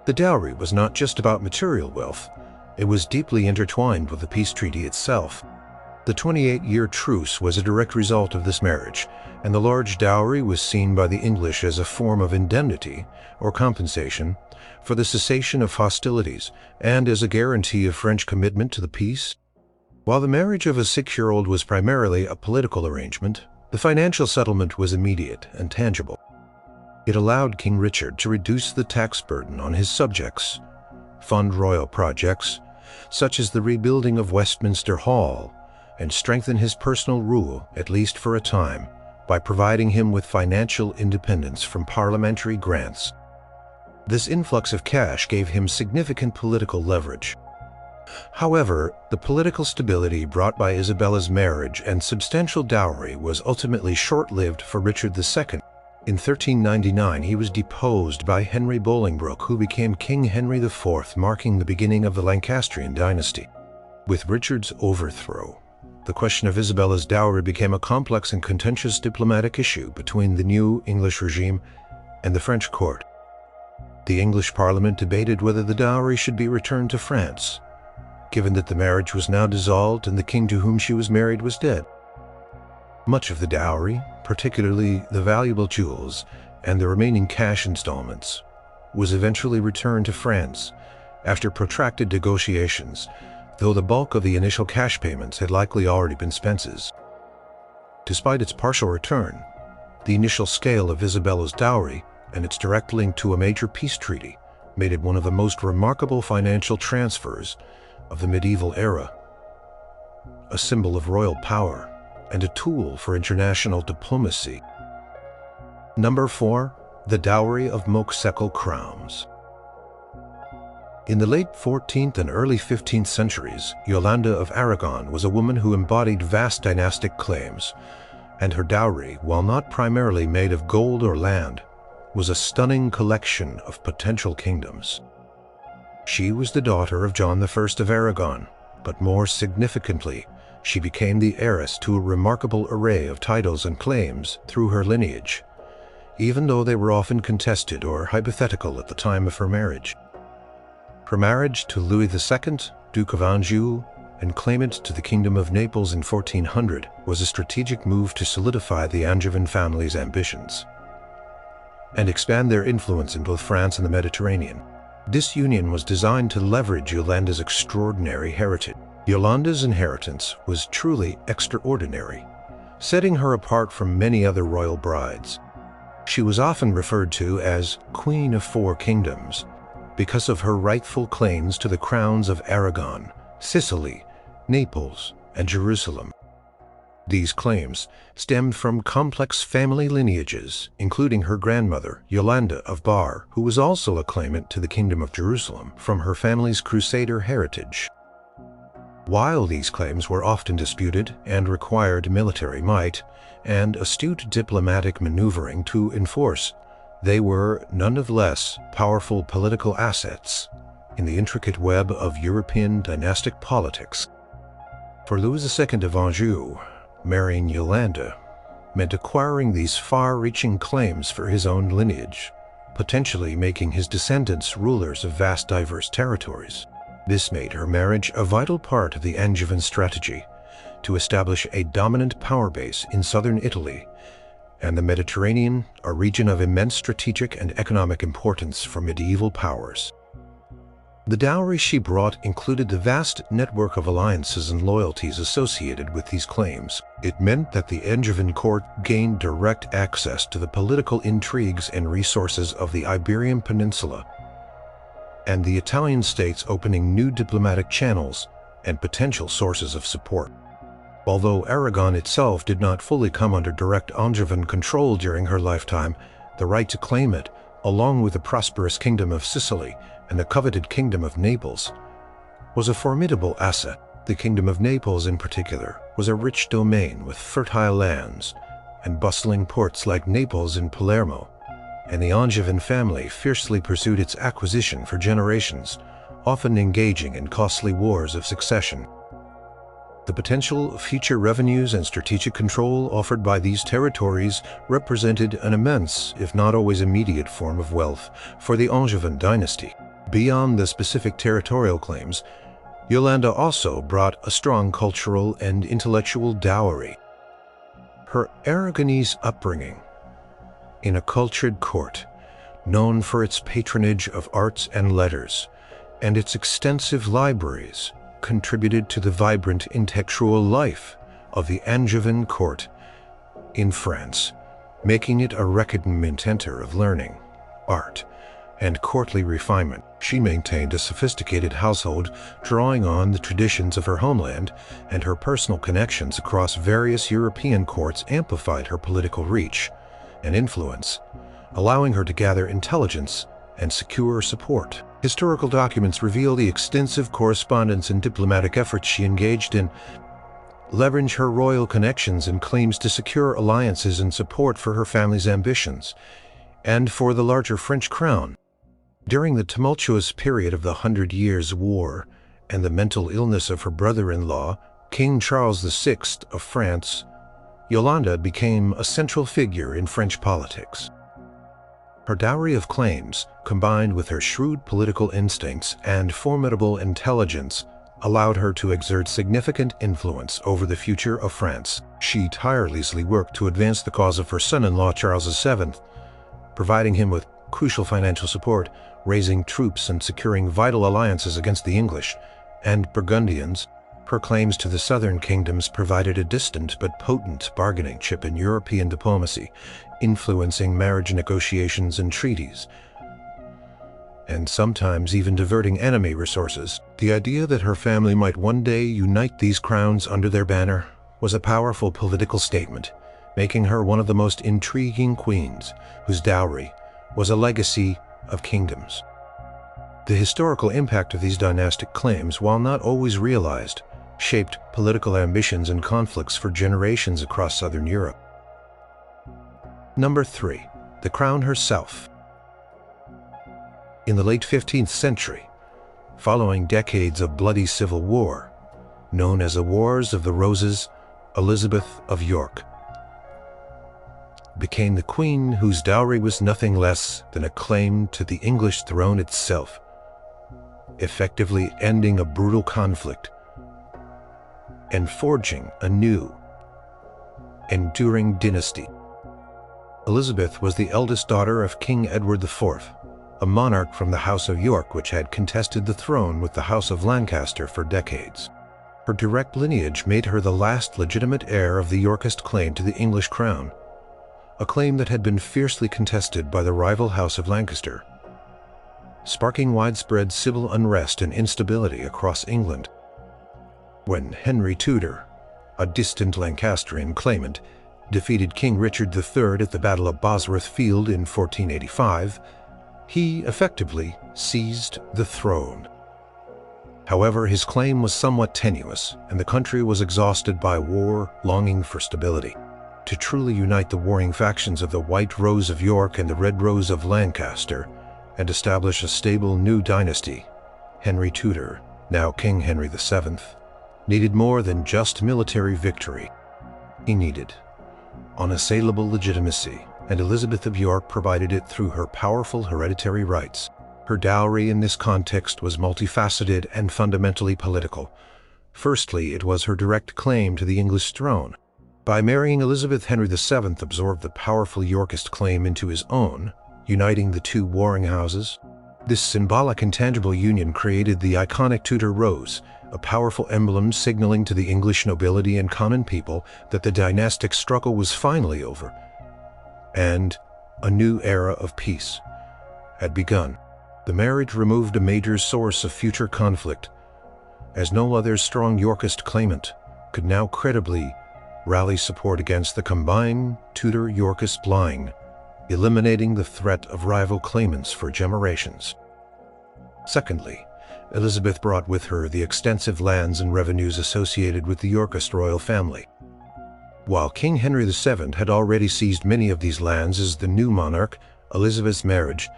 S1: The dowry was not just about material wealth, it was deeply intertwined with the peace treaty itself. The 28-year truce was a direct result of this marriage, and the large dowry was seen by the English as a form of indemnity or compensation for the cessation of hostilities and as a guarantee of French commitment to the peace. While the marriage of a 6-year-old was primarily a political arrangement, the financial settlement was immediate and tangible. It allowed King Richard to reduce the tax burden on his subjects, fund royal projects, such as the rebuilding of Westminster Hall, and strengthen his personal rule, at least for a time, by providing him with financial independence from parliamentary grants. This influx of cash gave him significant political leverage. However, the political stability brought by Isabella's marriage and substantial dowry was ultimately short-lived for Richard II. In 1399, he was deposed by Henry Bolingbroke, who became King Henry IV, marking the beginning of the Lancastrian dynasty. With Richard's overthrow, the question of Isabella's dowry became a complex and contentious diplomatic issue between the new English regime and the French court. The English Parliament debated whether the dowry should be returned to France, given that the marriage was now dissolved and the king to whom she was married was dead. Much of the dowry, particularly the valuable jewels and the remaining cash installments, was eventually returned to France after protracted negotiations, though the bulk of the initial cash payments had likely already been spent. Despite its partial return, the initial scale of Isabella's dowry and its direct link to a major peace treaty made it one of the most remarkable financial transfers of the medieval era, a symbol of royal power and a tool for international diplomacy. Number 4. The Dowry of Montsecle Crowns. In the late 14th and early 15th centuries, Yolanda of Aragon was a woman who embodied vast dynastic claims, and her dowry, while not primarily made of gold or land, was a stunning collection of potential kingdoms. She was the daughter of John I of Aragon, but more significantly, she became the heiress to a remarkable array of titles and claims through her lineage, even though they were often contested or hypothetical at the time of her marriage. Her marriage to Louis II, Duke of Anjou, and claimant to the Kingdom of Naples in 1400 was a strategic move to solidify the Angevin family's ambitions and expand their influence in both France and the Mediterranean. This union was designed to leverage Yolanda's extraordinary heritage. Yolanda's inheritance was truly extraordinary, setting her apart from many other royal brides. She was often referred to as Queen of Four Kingdoms because of her rightful claims to the crowns of Aragon, Sicily, Naples, and Jerusalem. These claims stemmed from complex family lineages, including her grandmother, Yolanda of Bar, who was also a claimant to the Kingdom of Jerusalem from her family's Crusader heritage. While these claims were often disputed and required military might and astute diplomatic maneuvering to enforce, they were nonetheless powerful political assets in the intricate web of European dynastic politics. For Louis II of Anjou, marrying Yolanda meant acquiring these far-reaching claims for his own lineage, potentially making his descendants rulers of vast diverse territories. This made her marriage a vital part of the Angevin strategy to establish a dominant power base in southern Italy and the Mediterranean, a region of immense strategic and economic importance for medieval powers. The dowry she brought included the vast network of alliances and loyalties associated with these claims. It meant that the Angevin court gained direct access to the political intrigues and resources of the Iberian Peninsula, and the Italian states opening new diplomatic channels and potential sources of support. Although Aragon itself did not fully come under direct Angevin control during her lifetime, the right to claim it, along with the prosperous Kingdom of Sicily and the coveted Kingdom of Naples, was a formidable asset. The Kingdom of Naples, in particular, was a rich domain with fertile lands and bustling ports like Naples and Palermo, and the Angevin family fiercely pursued its acquisition for generations, often engaging in costly wars of succession. The potential future revenues and strategic control offered by these territories represented an immense, if not always immediate, form of wealth for the Angevin dynasty. Beyond the specific territorial claims, Yolanda also brought a strong cultural and intellectual dowry. Her Aragonese upbringing in a cultured court, known for its patronage of arts and letters, and its extensive libraries, contributed to the vibrant intellectual life of the Angevin court in France, making it a recognized center of learning, art, and courtly refinement. She maintained a sophisticated household, drawing on the traditions of her homeland, and her personal connections across various European courts amplified her political reach and influence, allowing her to gather intelligence and secure support. Historical documents reveal the extensive correspondence and diplomatic efforts she engaged in, leverage her royal connections and claims to secure alliances and support for her family's ambitions, and for the larger French crown. During the tumultuous period of the 100 Years' War and the mental illness of her brother-in-law, King Charles VI of France, Yolanda became a central figure in French politics. Her dowry of claims, combined with her shrewd political instincts and formidable intelligence, allowed her to exert significant influence over the future of France. She tirelessly worked to advance the cause of her son-in-law Charles VII, providing him with crucial financial support, raising troops and securing vital alliances against the English and Burgundians. Her claims to the southern kingdoms provided a distant but potent bargaining chip in European diplomacy, influencing marriage negotiations and treaties, and sometimes even diverting enemy resources. The idea that her family might one day unite these crowns under their banner was a powerful political statement, making her one of the most intriguing queens, whose dowry was a legacy of kingdoms. The historical impact of these dynastic claims, while not always realized, shaped political ambitions and conflicts for generations across southern Europe. Number 3. The crown herself. In the late 15th century, following decades of bloody civil war, known as the Wars of the Roses, Elizabeth of York became the queen whose dowry was nothing less than a claim to the English throne itself, effectively ending a brutal conflict and forging a new, enduring dynasty. Elizabeth was the eldest daughter of King Edward IV, a monarch from the House of York which had contested the throne with the House of Lancaster for decades. Her direct lineage made her the last legitimate heir of the Yorkist claim to the English crown, a claim that had been fiercely contested by the rival House of Lancaster, sparking widespread civil unrest and instability across England. When Henry Tudor, a distant Lancastrian claimant, defeated King Richard III at the Battle of Bosworth Field in 1485, he effectively seized the throne. However, his claim was somewhat tenuous, and the country was exhausted by war, longing for stability. To truly unite the warring factions of the White Rose of York and the Red Rose of Lancaster, and establish a stable new dynasty, Henry Tudor, now King Henry VII, needed more than just military victory. He needed unassailable legitimacy, and Elizabeth of York provided it through her powerful hereditary rights. Her dowry in this context was multifaceted and fundamentally political. Firstly, it was her direct claim to the English throne. By marrying Elizabeth, Henry VII absorbed the powerful Yorkist claim into his own, uniting the two warring houses. This symbolic and tangible union created the iconic Tudor Rose, a powerful emblem signaling to the English nobility and common people that the dynastic struggle was finally over, and a new era of peace had begun. The marriage removed a major source of future conflict, as no other strong Yorkist claimant could now credibly rally support against the combined Tudor-Yorkist line, eliminating the threat of rival claimants for generations. Secondly, Elizabeth brought with her the extensive lands and revenues associated with the Yorkist royal family. While King Henry VII had already seized many of these lands as the new monarch, Elizabeth's marriage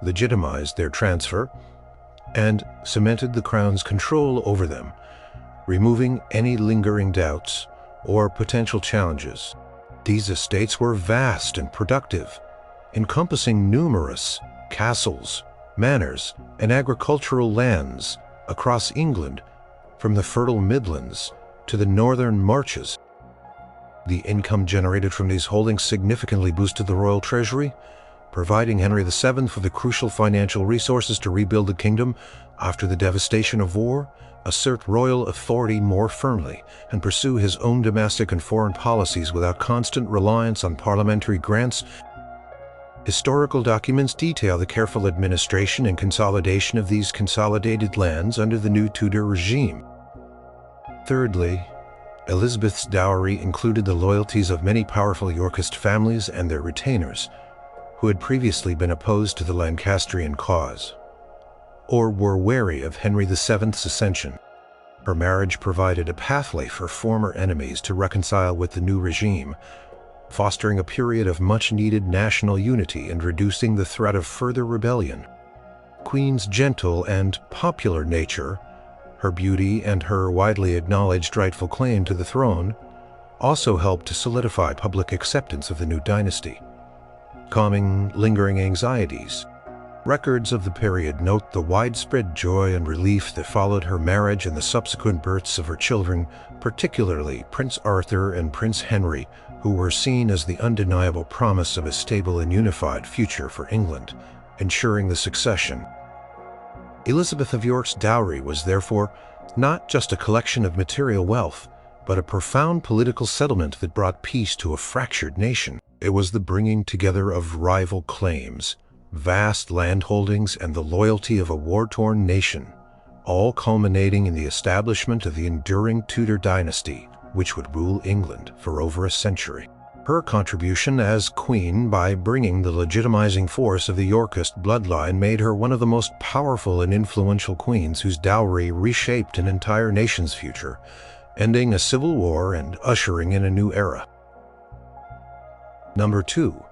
S1: legitimized their transfer, and cemented the crown's control over them, removing any lingering doubts or potential challenges. These estates were vast and productive, encompassing numerous castles, manors, and agricultural lands across England, from the fertile Midlands to the northern marches. The income generated from these holdings significantly boosted the royal treasury, providing Henry VII with the crucial financial resources to rebuild the kingdom after the devastation of war, assert royal authority more firmly, and pursue his own domestic and foreign policies without constant reliance on parliamentary grants. Historical documents detail the careful administration and consolidation of these consolidated lands under the new Tudor regime. Thirdly, Elizabeth's dowry included the loyalties of many powerful Yorkist families and their retainers, who had previously been opposed to the Lancastrian cause, or were wary of Henry VII's ascension. Her marriage provided a pathway for former enemies to reconcile with the new regime, fostering a period of much-needed national unity and reducing the threat of further rebellion. Queen's gentle and popular nature, her beauty, and her widely acknowledged rightful claim to the throne also helped to solidify public acceptance of the new dynasty, calming lingering anxieties. Records of the period note the widespread joy and relief that followed her marriage and the subsequent births of her children, particularly Prince Arthur and Prince Henry, who were seen as the undeniable promise of a stable and unified future for England, ensuring the succession. Elizabeth of York's dowry was therefore not just a collection of material wealth, but a profound political settlement that brought peace to a fractured nation. It was the bringing together of rival claims, vast landholdings, and the loyalty of a war-torn nation, all culminating in the establishment of the enduring Tudor dynasty, which would rule England for over a century. Her contribution as queen by bringing the legitimizing force of the Yorkist bloodline made her one of the most powerful and influential queens whose dowry reshaped an entire nation's future, ending a civil war and ushering in a new era. Number 2.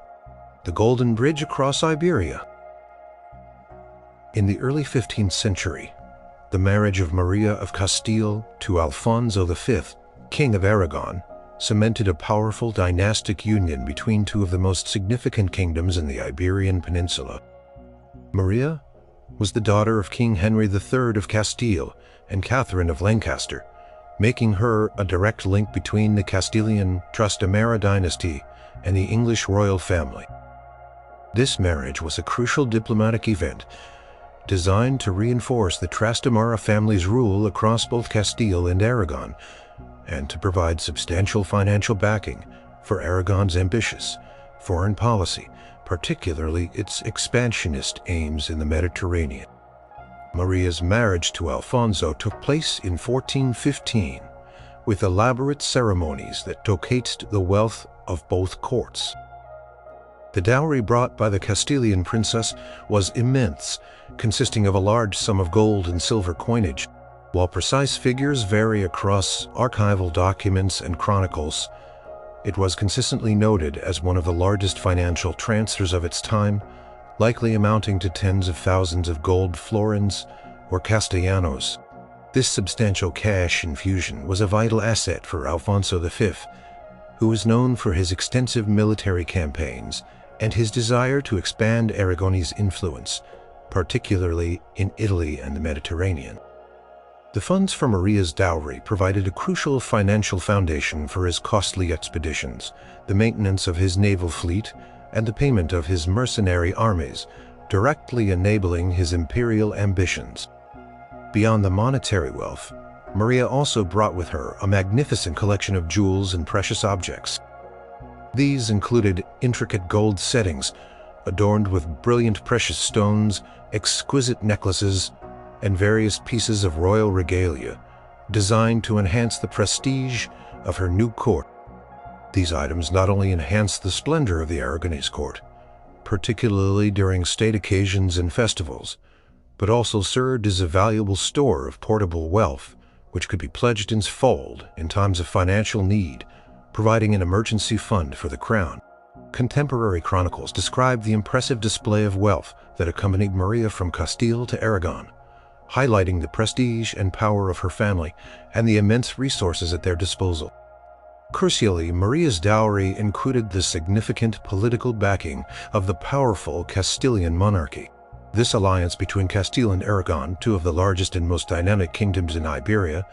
S1: The Golden Bridge across Iberia. In the early 15th century, the marriage of Maria of Castile to Alfonso V, King of Aragon, cemented a powerful dynastic union between two of the most significant kingdoms in the Iberian Peninsula. Maria was the daughter of King Henry III of Castile and Catherine of Lancaster, making her a direct link between the Castilian Trastamara dynasty and the English royal family. This marriage was a crucial diplomatic event designed to reinforce the Trastamara family's rule across both Castile and Aragon, and to provide substantial financial backing for Aragon's ambitious foreign policy, particularly its expansionist aims in the Mediterranean. Maria's marriage to Alfonso took place in 1415, with elaborate ceremonies that showcased the wealth of both courts. The dowry brought by the Castilian princess was immense, consisting of a large sum of gold and silver coinage. While precise figures vary across archival documents and chronicles, it was consistently noted as one of the largest financial transfers of its time, likely amounting to tens of thousands of gold florins or castellanos. This substantial cash infusion was a vital asset for Alfonso V, who was known for his extensive military campaigns and his desire to expand Aragonese influence, particularly in Italy and the Mediterranean. The funds from Maria's dowry provided a crucial financial foundation for his costly expeditions, the maintenance of his naval fleet, and the payment of his mercenary armies, directly enabling his imperial ambitions. Beyond the monetary wealth, Maria also brought with her a magnificent collection of jewels and precious objects. These included intricate gold settings, adorned with brilliant precious stones, exquisite necklaces, and various pieces of royal regalia, designed to enhance the prestige of her new court. These items not only enhanced the splendor of the Aragonese court, particularly during state occasions and festivals, but also served as a valuable store of portable wealth, which could be pledged in full in times of financial need, providing an emergency fund for the crown. Contemporary chronicles describe the impressive display of wealth that accompanied Maria from Castile to Aragon, highlighting the prestige and power of her family and the immense resources at their disposal. Crucially, Maria's dowry included the significant political backing of the powerful Castilian monarchy. This alliance between Castile and Aragon, two of the largest and most dynamic kingdoms in Iberia,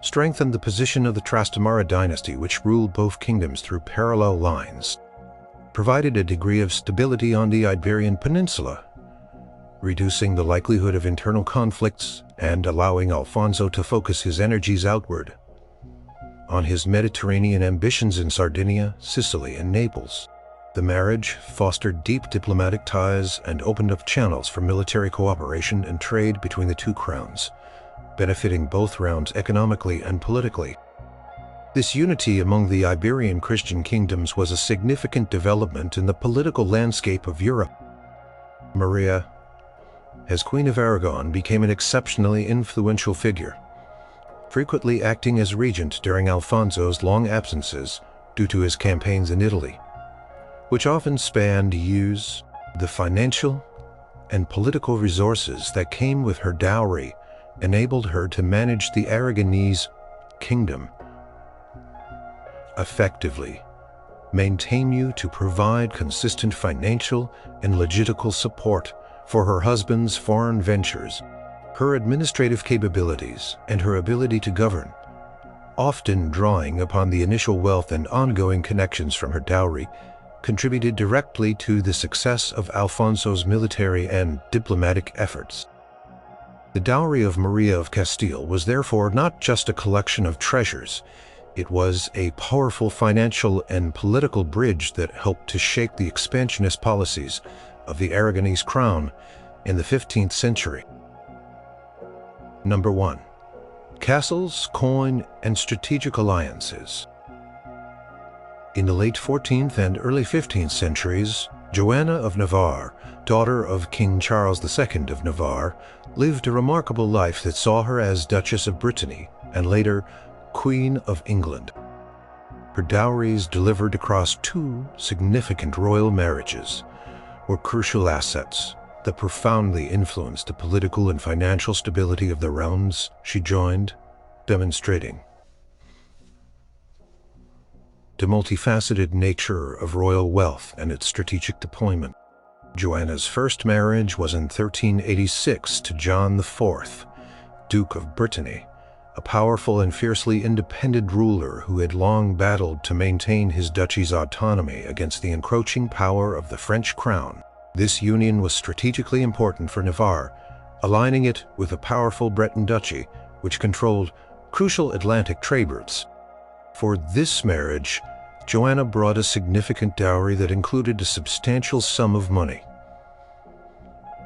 S1: strengthened the position of the Trastamara dynasty, which ruled both kingdoms through parallel lines, provided a degree of stability on the Iberian Peninsula, reducing the likelihood of internal conflicts and allowing Alfonso to focus his energies outward on his Mediterranean ambitions in Sardinia, Sicily, and Naples. The marriage fostered deep diplomatic ties and opened up channels for military cooperation and trade between the two crowns, benefiting both realms economically and politically. This unity among the Iberian Christian kingdoms was a significant development in the political landscape of Europe. Maria, as Queen of Aragon, became an exceptionally influential figure, frequently acting as regent during Alfonso's long absences due to his campaigns in Italy, which often spanned years. The financial and political resources that came with her dowry enabled her to manage the Aragonese kingdom effectively, to provide consistent financial and logistical support for her husband's foreign ventures. Her administrative capabilities and her ability to govern, often drawing upon the initial wealth and ongoing connections from her dowry, contributed directly to the success of Alfonso's military and diplomatic efforts. The dowry of Maria of Castile was therefore not just a collection of treasures. It was a powerful financial and political bridge that helped to shape the expansionist policies of the Aragonese crown in the 15th century. Number 1. Castles, coin, and strategic alliances. In the late 14th and early 15th centuries, Joanna of Navarre, daughter of King Charles II of Navarre, lived a remarkable life that saw her as Duchess of Brittany and later Queen of England. Her dowries, delivered across two significant royal marriages, were crucial assets that profoundly influenced the political and financial stability of the realms she joined, demonstrating the multifaceted nature of royal wealth and its strategic deployment. Joanna's first marriage was in 1386 to John IV, Duke of Brittany, a powerful and fiercely independent ruler who had long battled to maintain his duchy's autonomy against the encroaching power of the French crown. This union was strategically important for Navarre, aligning it with a powerful Breton duchy, which controlled crucial Atlantic trade routes. For this marriage, Joanna brought a significant dowry that included a substantial sum of money.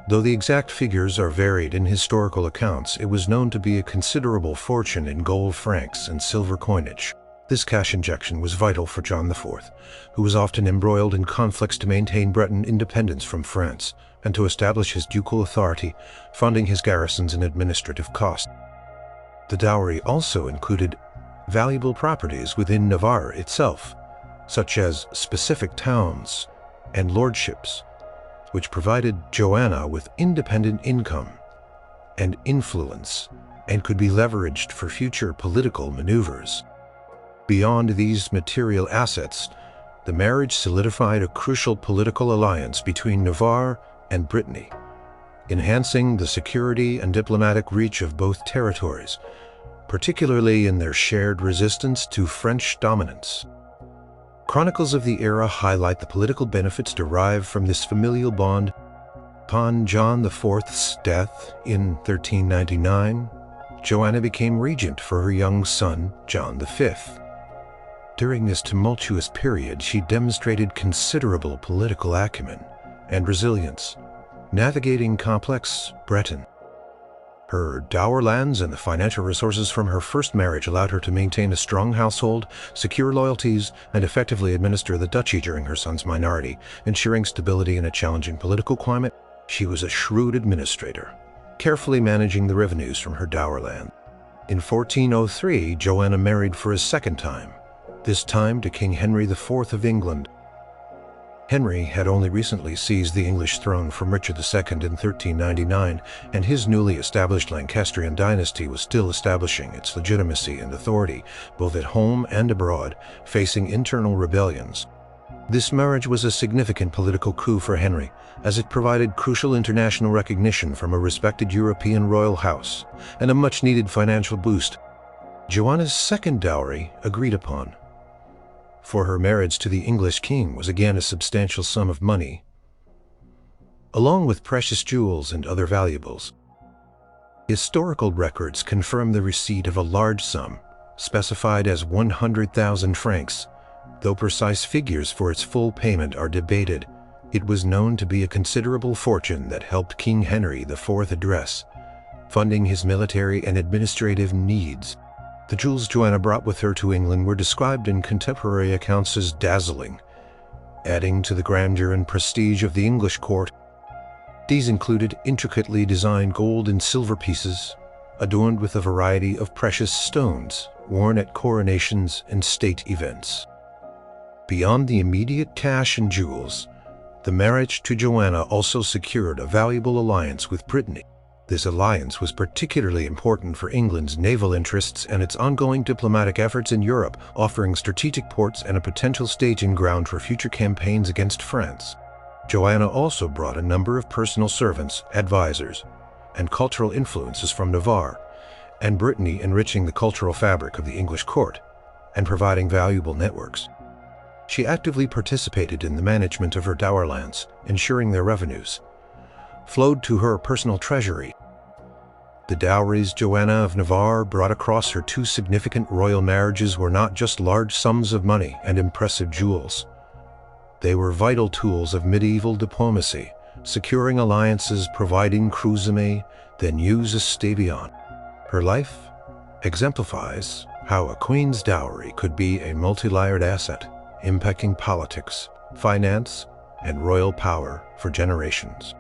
S1: Though the exact figures are varied in historical accounts, it was known to be a considerable fortune in gold francs and silver coinage. This cash injection was vital for John IV, who was often embroiled in conflicts to maintain Breton independence from France and to establish his ducal authority, funding his garrisons and administrative costs. The dowry also included valuable properties within Navarre itself, such as specific towns and lordships, which provided Joanna with independent income and influence and could be leveraged for future political maneuvers. Beyond these material assets, the marriage solidified a crucial political alliance between Navarre and Brittany, enhancing the security and diplomatic reach of both territories, particularly in their shared resistance to French dominance. Chronicles of the era highlight the political benefits derived from this familial bond. Upon John IV's death in 1399, Joanna became regent for her young son, John V. During this tumultuous period, she demonstrated considerable political acumen and resilience, navigating complex Breton. Her dower lands and the financial resources from her first marriage allowed her to maintain a strong household, secure loyalties, and effectively administer the duchy during her son's minority, ensuring stability in a challenging political climate. She was a shrewd administrator, carefully managing the revenues from her dower land. In 1403, Joanna married for a second time, this time to King Henry IV of England. Henry had only recently seized the English throne from Richard II in 1399, and his newly established Lancastrian dynasty was still establishing its legitimacy and authority, both at home and abroad, facing internal rebellions. This marriage was a significant political coup for Henry, as it provided crucial international recognition from a respected European royal house, and a much-needed financial boost. Joanna's second dowry agreed upon. For her marriage to the English king was again a substantial sum of money, along with precious jewels and other valuables. Historical records confirm the receipt of a large sum, specified as 100,000 francs. Though precise figures for its full payment are debated, it was known to be a considerable fortune that helped King Henry IV address, funding his military and administrative needs. The jewels Joanna brought with her to England were described in contemporary accounts as dazzling, adding to the grandeur and prestige of the English court. These included intricately designed gold and silver pieces, adorned with a variety of precious stones, worn at coronations and state events. Beyond the immediate cash and jewels, the marriage to Joanna also secured a valuable alliance with Brittany. This alliance was particularly important for England's naval interests and its ongoing diplomatic efforts in Europe, offering strategic ports and a potential staging ground for future campaigns against France. Joanna also brought a number of personal servants, advisors, and cultural influences from Navarre and Brittany, enriching the cultural fabric of the English court and providing valuable networks. She actively participated in the management of her dower lands, ensuring their revenues flowed to her personal treasury. The dowries Joanna of Navarre brought across her two significant royal marriages were not just large sums of money and impressive jewels. They were vital tools of medieval diplomacy, securing alliances, providing croisement, then jus stabion. Her life exemplifies how a queen's dowry could be a multi-layered asset, impacting politics, finance, and royal power for generations.